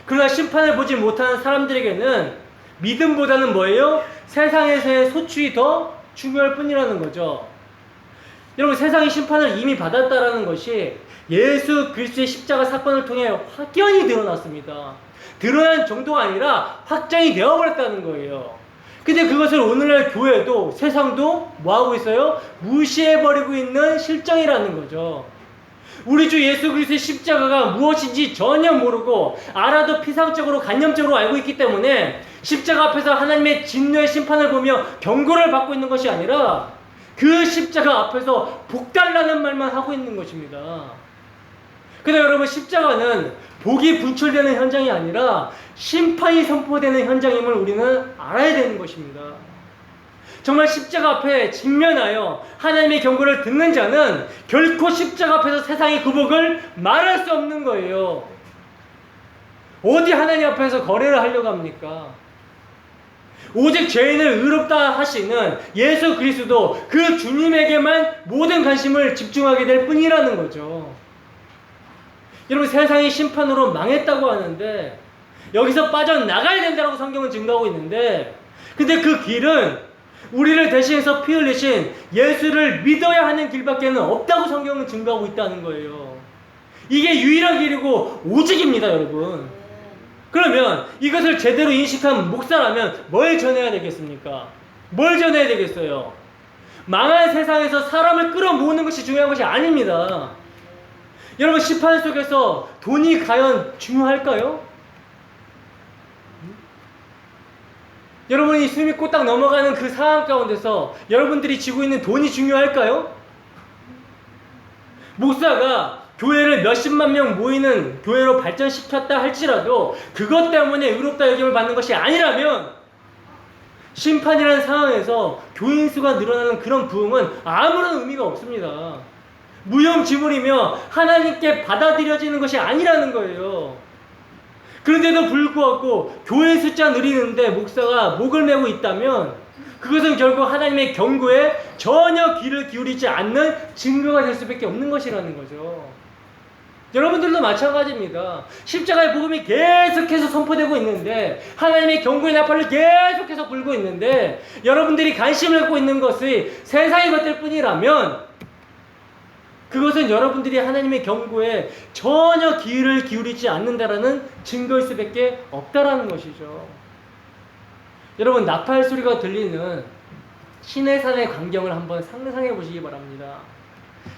[SPEAKER 1] 그러나 심판을 보지 못하는 사람들에게는 믿음보다는 뭐예요? 세상에서의 소출이 더 중요할 뿐이라는 거죠. 여러분, 세상이 심판을 이미 받았다라는 것이 예수 그리스도의 십자가 사건을 통해 확연히 드러났습니다. 드러난 정도가 아니라 확정이 되어버렸다는 거예요. 근데 그것을 오늘날 교회도 세상도 뭐하고 있어요? 무시해버리고 있는 실정이라는 거죠. 우리 주 예수 그리스도의 십자가가 무엇인지 전혀 모르고 알아도 피상적으로 간념적으로 알고 있기 때문에 십자가 앞에서 하나님의 진노의 심판을 보며 경고를 받고 있는 것이 아니라 그 십자가 앞에서 복달라는 말만 하고 있는 것입니다. 근데 여러분, 십자가는 복이 분출되는 현장이 아니라 심판이 선포되는 현장임을 우리는 알아야 되는 것입니다. 정말 십자가 앞에 직면하여 하나님의 경고를 듣는 자는 결코 십자가 앞에서 세상의 구복을 말할 수 없는 거예요. 어디 하나님 앞에서 거래를 하려고 합니까? 오직 죄인을 의롭다 하시는 예수 그리스도 그 주님에게만 모든 관심을 집중하게 될 뿐이라는 거죠. 여러분, 세상이 심판으로 망했다고 하는데 여기서 빠져나가야 된다고 성경은 증거하고 있는데, 근데 그 길은 우리를 대신해서 피 흘리신 예수를 믿어야 하는 길밖에는 없다고 성경은 증거하고 있다는 거예요. 이게 유일한 길이고 오직입니다, 여러분. 그러면 이것을 제대로 인식한 목사라면 뭘 전해야 되겠습니까? 뭘 전해야 되겠어요? 망한 세상에서 사람을 끌어모으는 것이 중요한 것이 아닙니다. 여러분, 심판 속에서 돈이 과연 중요할까요? 여러분이 숨이 꼬딱 넘어가는 그 상황 가운데서 여러분들이 지고 있는 돈이 중요할까요? 목사가 교회를 몇십만 명 모이는 교회로 발전시켰다 할지라도 그것 때문에 의롭다 여김을 받는 것이 아니라면 심판이라는 상황에서 교인 수가 늘어나는 그런 부흥은 아무런 의미가 없습니다. 무용지물이며 하나님께 받아들여지는 것이 아니라는 거예요. 그런데도 불구하고 교회 숫자 늘리는데 목사가 목을 메고 있다면 그것은 결국 하나님의 경고에 전혀 귀를 기울이지 않는 증거가 될 수밖에 없는 것이라는 거죠. 여러분들도 마찬가지입니다. 십자가의 복음이 계속해서 선포되고 있는데, 하나님의 경고의 나팔을 계속해서 불고 있는데, 여러분들이 관심을 갖고 있는 것이 세상의 것들 뿐이라면 그것은 여러분들이 하나님의 경고에 전혀 귀를 기울이지 않는다라는 증거일 수밖에 없다라는 것이죠. 여러분, 나팔 소리가 들리는 시내산의 광경을 한번 상상해 보시기 바랍니다.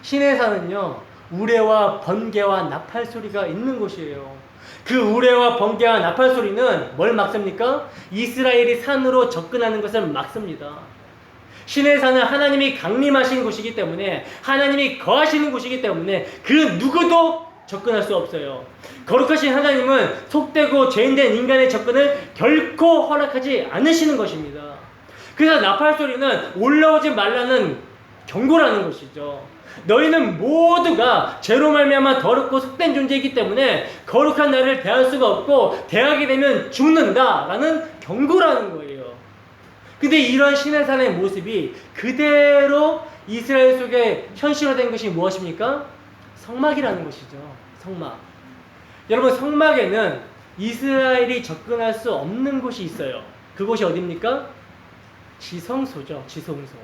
[SPEAKER 1] 시내산은요, 우레와 번개와 나팔 소리가 있는 곳이에요. 그 우레와 번개와 나팔 소리는 뭘 막습니까? 이스라엘이 산으로 접근하는 것을 막습니다. 시내산은 하나님이 강림하신 곳이기 때문에, 하나님이 거하시는 곳이기 때문에 그 누구도 접근할 수 없어요. 거룩하신 하나님은 속되고 죄인된 인간의 접근을 결코 허락하지 않으시는 것입니다. 그래서 나팔 소리는 올라오지 말라는 경고라는 것이죠. 너희는 모두가 죄로 말미암아 더럽고 속된 존재이기 때문에 거룩한 나를 대할 수가 없고 대하게 되면 죽는다라는 경고라는 거예요. 근데 이런 시내산의 모습이 그대로 이스라엘 속에 현실화된 것이 무엇입니까? 성막이라는 것이죠. 성막. 여러분, 성막에는 이스라엘이 접근할 수 없는 곳이 있어요. 그곳이 어디입니까? 지성소죠. 지성소.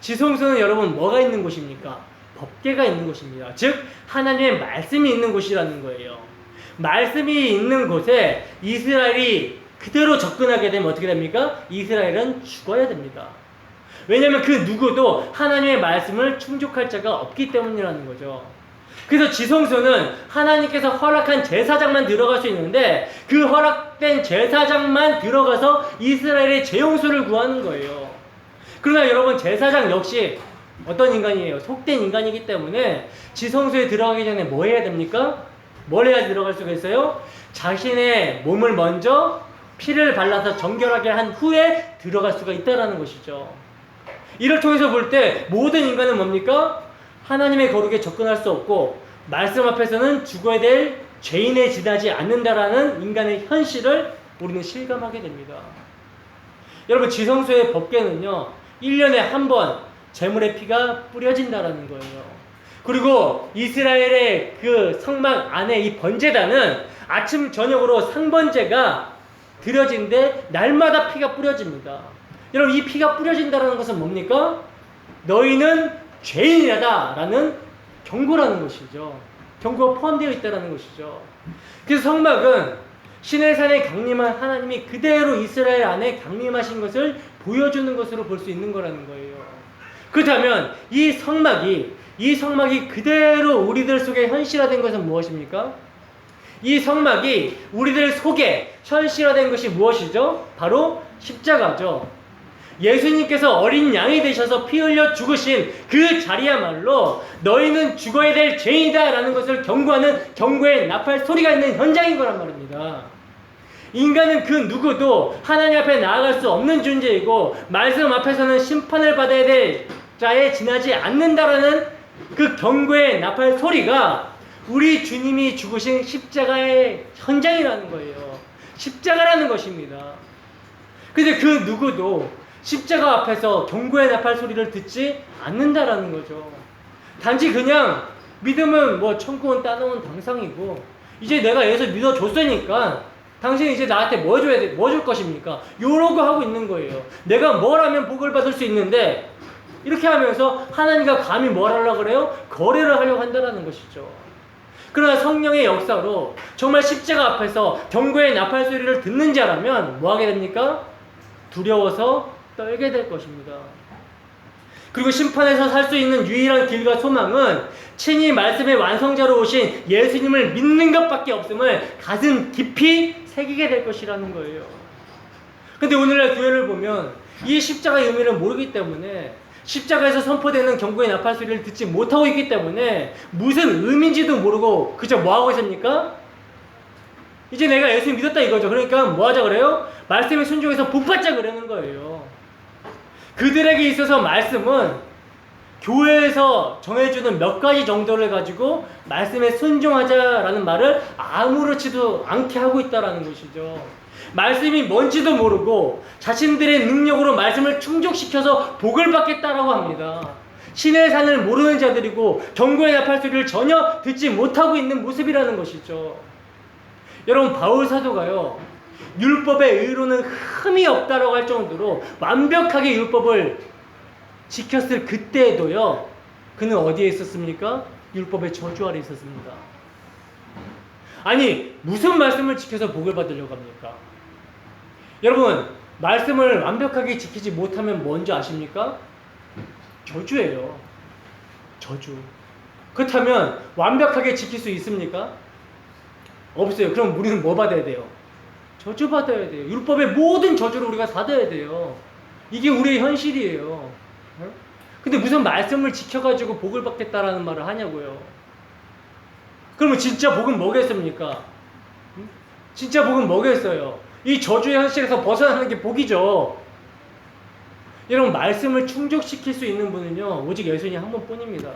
[SPEAKER 1] 지성소는 여러분 뭐가 있는 곳입니까? 법궤가 있는 곳입니다. 즉 하나님의 말씀이 있는 곳이라는 거예요. 말씀이 있는 곳에 이스라엘이 그대로 접근하게 되면 어떻게 됩니까? 이스라엘은 죽어야 됩니다. 왜냐하면 그 누구도 하나님의 말씀을 충족할 자가 없기 때문이라는 거죠. 그래서 지성소는 하나님께서 허락한 제사장만 들어갈 수 있는데 그 허락된 제사장만 들어가서 이스라엘의 죄 용서를 구하는 거예요. 그러나 여러분, 제사장 역시 어떤 인간이에요? 속된 인간이기 때문에 지성소에 들어가기 전에 뭐 해야 됩니까? 뭘 해야 들어갈 수가 있어요? 자신의 몸을 먼저 피를 발라서 정결하게 한 후에 들어갈 수가 있다는 것이죠. 이를 통해서 볼 때 모든 인간은 뭡니까? 하나님의 거룩에 접근할 수 없고 말씀 앞에서는 죽어야 될 죄인에 지나지 않는다라는 인간의 현실을 우리는 실감하게 됩니다. 여러분, 지성소의 법궤는요 1년에 한 번 제물의 피가 뿌려진다라는 거예요. 그리고 이스라엘의 그 성막 안에 이 번제단은 아침 저녁으로 상번제가 드려진데 날마다 피가 뿌려집니다. 여러분, 이 피가 뿌려진다는 것은 뭡니까? 너희는 죄인이다라는 경고라는 것이죠. 경고가 포함되어 있다는 것이죠. 그래서 성막은 시내산에 강림한 하나님이 그대로 이스라엘 안에 강림하신 것을 보여주는 것으로 볼 수 있는 거라는 거예요. 그렇다면 이 성막이 그대로 우리들 속에 현실화된 것은 무엇입니까? 이 성막이 우리들 속에 현실화된 것이 무엇이죠? 바로 십자가죠. 예수님께서 어린 양이 되셔서 피 흘려 죽으신 그 자리야말로 너희는 죽어야 될 죄인이다 라는 것을 경고하는 경고의 나팔 소리가 있는 현장인 거란 말입니다. 인간은 그 누구도 하나님 앞에 나아갈 수 없는 존재이고 말씀 앞에서는 심판을 받아야 될 자에 지나지 않는다라는 그 경고의 나팔 소리가 우리 주님이 죽으신 십자가의 현장이라는 거예요. 십자가라는 것입니다. 근데 그 누구도 십자가 앞에서 경고의 나팔 소리를 듣지 않는다라는 거죠. 단지 그냥 믿으면 뭐 천국은 따놓은 당상이고, 이제 내가 예수 믿어줬으니까 당신이 이제 나한테 뭐 줘야 돼? 뭐 줄 것입니까? 요러고 하고 있는 거예요. 내가 뭘 하면 복을 받을 수 있는데, 이렇게 하면서 하나님과 감히 뭘 하려고 그래요? 거래를 하려고 한다는 것이죠. 그러나 성령의 역사로 정말 십자가 앞에서 경고의 나팔 소리를 듣는 자라면 뭐 하게 됩니까? 두려워서 떨게 될 것입니다. 그리고 심판에서 살 수 있는 유일한 길과 소망은 친히 말씀의 완성자로 오신 예수님을 믿는 것밖에 없음을 가슴 깊이 새기게 될 것이라는 거예요. 근데 오늘날 교회를 보면 이 십자가의 의미를 모르기 때문에, 십자가에서 선포되는 경고의 나팔 소리를 듣지 못하고 있기 때문에 무슨 의미인지도 모르고 그저 뭐 하고 있습니까? 이제 내가 예수 믿었다 이거죠. 그러니까 뭐 하자 그래요? 말씀에 순종해서 복받자 그러는 거예요. 그들에게 있어서 말씀은 교회에서 정해주는 몇 가지 정도를 가지고 말씀에 순종하자라는 말을 아무렇지도 않게 하고 있다는 것이죠. 말씀이 뭔지도 모르고 자신들의 능력으로 말씀을 충족시켜서 복을 받겠다라고 합니다. 신의 산을 모르는 자들이고 경고의 나팔 소리를 전혀 듣지 못하고 있는 모습이라는 것이죠. 여러분, 바울 사도가요, 율법의 의로는 흠이 없다라고 할 정도로 완벽하게 율법을 지켰을 그때에도요, 그는 어디에 있었습니까? 율법의 저주 아래 있었습니다. 아니, 무슨 말씀을 지켜서 복을 받으려고 합니까? 여러분, 말씀을 완벽하게 지키지 못하면 뭔지 아십니까? 저주예요. 저주. 그렇다면 완벽하게 지킬 수 있습니까? 없어요. 그럼 우리는 뭐 받아야 돼요? 저주 받아야 돼요. 율법의 모든 저주를 우리가 받아야 돼요. 이게 우리의 현실이에요. 근데 무슨 말씀을 지켜가지고 복을 받겠다라는 말을 하냐고요. 그러면 진짜 복은 뭐겠습니까? 진짜 복은 뭐겠어요? 이 저주의 현실에서 벗어나는 게 복이죠. 여러분, 말씀을 충족시킬 수 있는 분은요, 오직 예수님 한 분뿐입니다.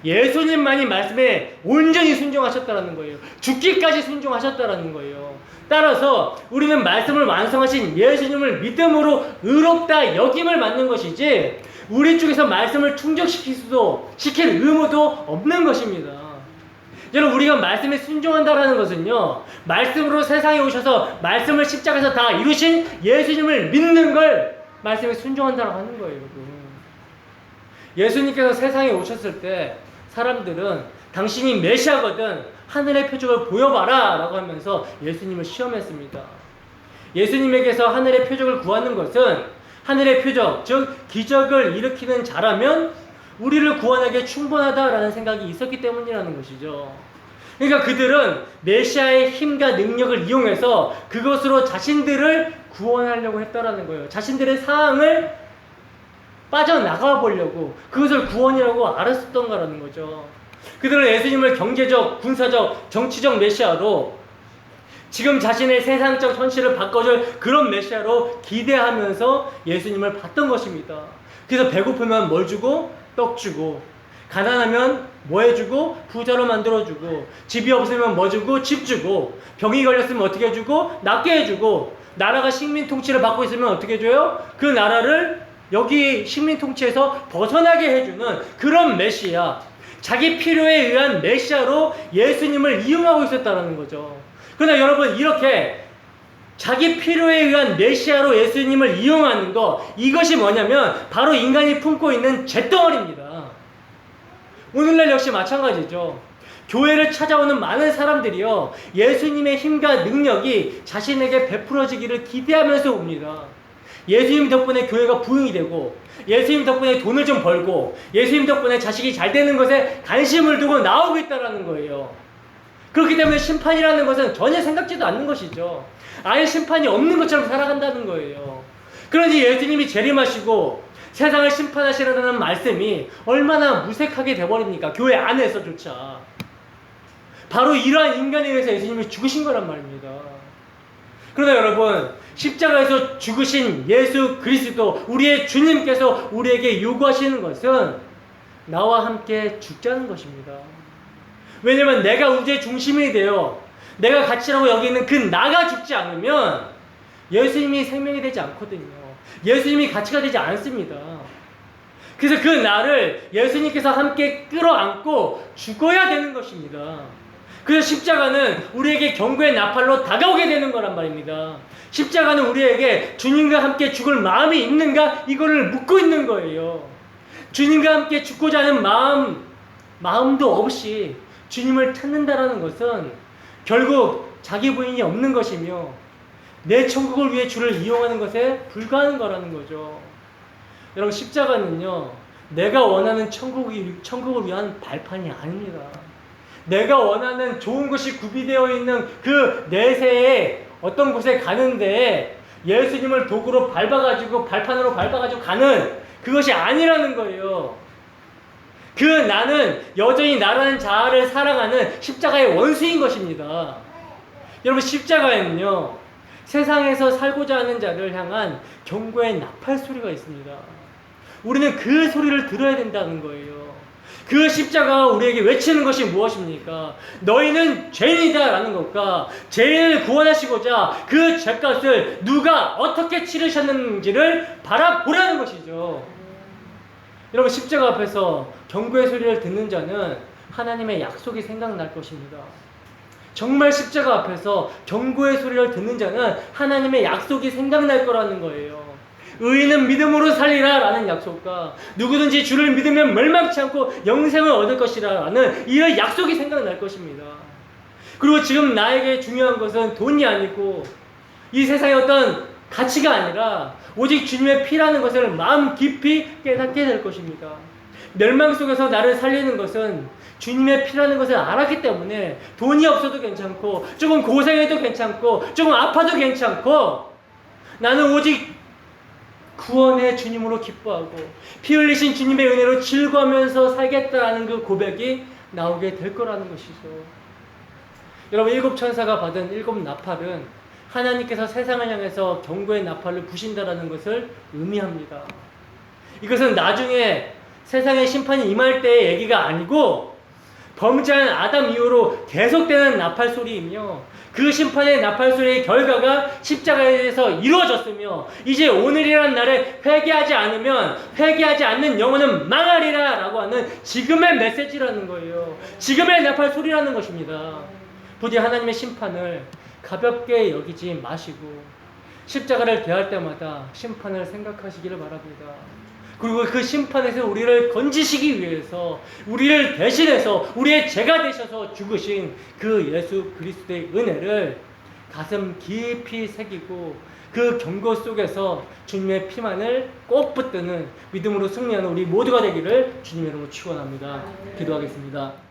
[SPEAKER 1] 예수님만이 말씀에 온전히 순종하셨다라는 거예요. 죽기까지 순종하셨다라는 거예요. 따라서 우리는 말씀을 완성하신 예수님을 믿음으로 의롭다 여김을 받는 것이지, 우리 쪽에서 말씀을 시킬 의무도 없는 것입니다. 여러분, 우리가 말씀에 순종한다라는 것은요, 말씀으로 세상에 오셔서 말씀을 십자가에서 다 이루신 예수님을 믿는 걸 말씀에 순종한다라고 하는 거예요. 여러분. 예수님께서 세상에 오셨을 때 사람들은 당신이 메시아거든 하늘의 표적을 보여봐라 라고 하면서 예수님을 시험했습니다. 예수님에게서 하늘의 표적을 구하는 것은 하늘의 표적, 즉 기적을 일으키는 자라면 우리를 구원하기에 충분하다라는 생각이 있었기 때문이라는 것이죠. 그러니까 그들은 메시아의 힘과 능력을 이용해서 그것으로 자신들을 구원하려고 했다라는 거예요. 자신들의 상황을 빠져나가 보려고 그것을 구원이라고 알았었던 거라는 거죠. 그들은 예수님을 경제적, 군사적, 정치적 메시아로, 지금 자신의 세상적 현실을 바꿔줄 그런 메시아로 기대하면서 예수님을 봤던 것입니다. 그래서 배고프면 뭘 주고? 떡 주고, 가난하면 뭐 해주고? 부자로 만들어주고, 집이 없으면 뭐 주고? 집 주고, 병이 걸렸으면 어떻게 해주고? 낫게 해주고, 나라가 식민 통치를 받고 있으면 어떻게 해줘요? 그 나라를 여기 식민 통치에서 벗어나게 해주는 그런 메시아, 자기 필요에 의한 메시아로 예수님을 이용하고 있었다는 거죠. 그러나 여러분, 이렇게 자기 필요에 의한 메시아로 예수님을 이용하는 거, 이것이 뭐냐면 바로 인간이 품고 있는 잿덩어리입니다. 오늘날 역시 마찬가지죠. 교회를 찾아오는 많은 사람들이요, 예수님의 힘과 능력이 자신에게 베풀어지기를 기대하면서 옵니다. 예수님 덕분에 교회가 부흥이 되고, 예수님 덕분에 돈을 좀 벌고, 예수님 덕분에 자식이 잘 되는 것에 관심을 두고 나오고 있다는 거예요. 그렇기 때문에 심판이라는 것은 전혀 생각지도 않는 것이죠. 아예 심판이 없는 것처럼 살아간다는 거예요. 그러니 예수님이 재림하시고 세상을 심판하시라는 말씀이 얼마나 무색하게 돼버립니까? 교회 안에서조차. 바로 이러한 인간에 의해서 예수님이 죽으신 거란 말입니다. 그러나 여러분, 십자가에서 죽으신 예수 그리스도, 우리의 주님께서 우리에게 요구하시는 것은 나와 함께 죽자는 것입니다. 왜냐면 내가 우주의 중심이 되어 내가 가치라고 여기는 그 나가 죽지 않으면 예수님이 생명이 되지 않거든요. 예수님이 가치가 되지 않습니다. 그래서 그 나를 예수님께서 함께 끌어안고 죽어야 되는 것입니다. 그래서 십자가는 우리에게 경고의 나팔로 다가오게 되는 거란 말입니다. 십자가는 우리에게 주님과 함께 죽을 마음이 있는가? 이거를 묻고 있는 거예요. 주님과 함께 죽고자 하는 마음도 없이 주님을 찾는다라는 것은 결국 자기 부인이 없는 것이며 내 천국을 위해 주를 이용하는 것에 불과한 거라는 거죠. 여러분, 십자가는요, 내가 원하는 천국을 위한 발판이 아닙니다. 내가 원하는 좋은 것이 구비되어 있는 그 내세에 어떤 곳에 가는데 예수님을 도구로 발판으로 밟아가지고 가는 그것이 아니라는 거예요. 그 나는 여전히 나라는 자아를 사랑하는 십자가의 원수인 것입니다. 여러분, 십자가에는요, 세상에서 살고자 하는 자를 향한 경고의 나팔 소리가 있습니다. 우리는 그 소리를 들어야 된다는 거예요. 그 십자가가 우리에게 외치는 것이 무엇입니까? 너희는 죄인이다 라는 것과 죄인을 구원하시고자 그 죄값을 누가 어떻게 치르셨는지를 바라보라는 것이죠. 여러분, 십자가 앞에서 경고의 소리를 듣는 자는 하나님의 약속이 생각날 것입니다. 정말 십자가 앞에서 경고의 소리를 듣는 자는 하나님의 약속이 생각날 거라는 거예요. 의인은 믿음으로 살리라 라는 약속과 누구든지 주를 믿으면 멸망치 않고 영생을 얻을 것이라 라는 이런 약속이 생각날 것입니다. 그리고 지금 나에게 중요한 것은 돈이 아니고 이 세상의 어떤 가치가 아니라 오직 주님의 피라는 것을 마음 깊이 깨닫게 될 것입니다. 멸망 속에서 나를 살리는 것은 주님의 피라는 것을 알았기 때문에 돈이 없어도 괜찮고 조금 고생해도 괜찮고 조금 아파도 괜찮고 나는 오직 구원의 주님으로 기뻐하고 피 흘리신 주님의 은혜로 즐거우면서 살겠다라는 그 고백이 나오게 될 거라는 것이죠. 여러분, 일곱 천사가 받은 일곱 나팔은 하나님께서 세상을 향해서 경고의 나팔을 부신다라는 것을 의미합니다. 이것은 나중에 세상의 심판이 임할 때의 얘기가 아니고 범죄한 아담 이후로 계속되는 나팔 소리이며 그 심판의 나팔 소리의 결과가 십자가에서 이루어졌으며 이제 오늘이라는 날에 회개하지 않는 영혼은 망하리라 라고 하는 지금의 메시지라는 거예요. 지금의 나팔 소리라는 것입니다. 부디 하나님의 심판을 가볍게 여기지 마시고 십자가를 대할 때마다 심판을 생각하시기를 바랍니다. 그리고 그 심판에서 우리를 건지시기 위해서 우리를 대신해서 우리의 죄가 되셔서 죽으신 그 예수 그리스도의 은혜를 가슴 깊이 새기고 그 경고 속에서 주님의 피만을 꼭 붙드는 믿음으로 승리하는 우리 모두가 되기를 주님의 이름으로 축원합니다. 기도하겠습니다.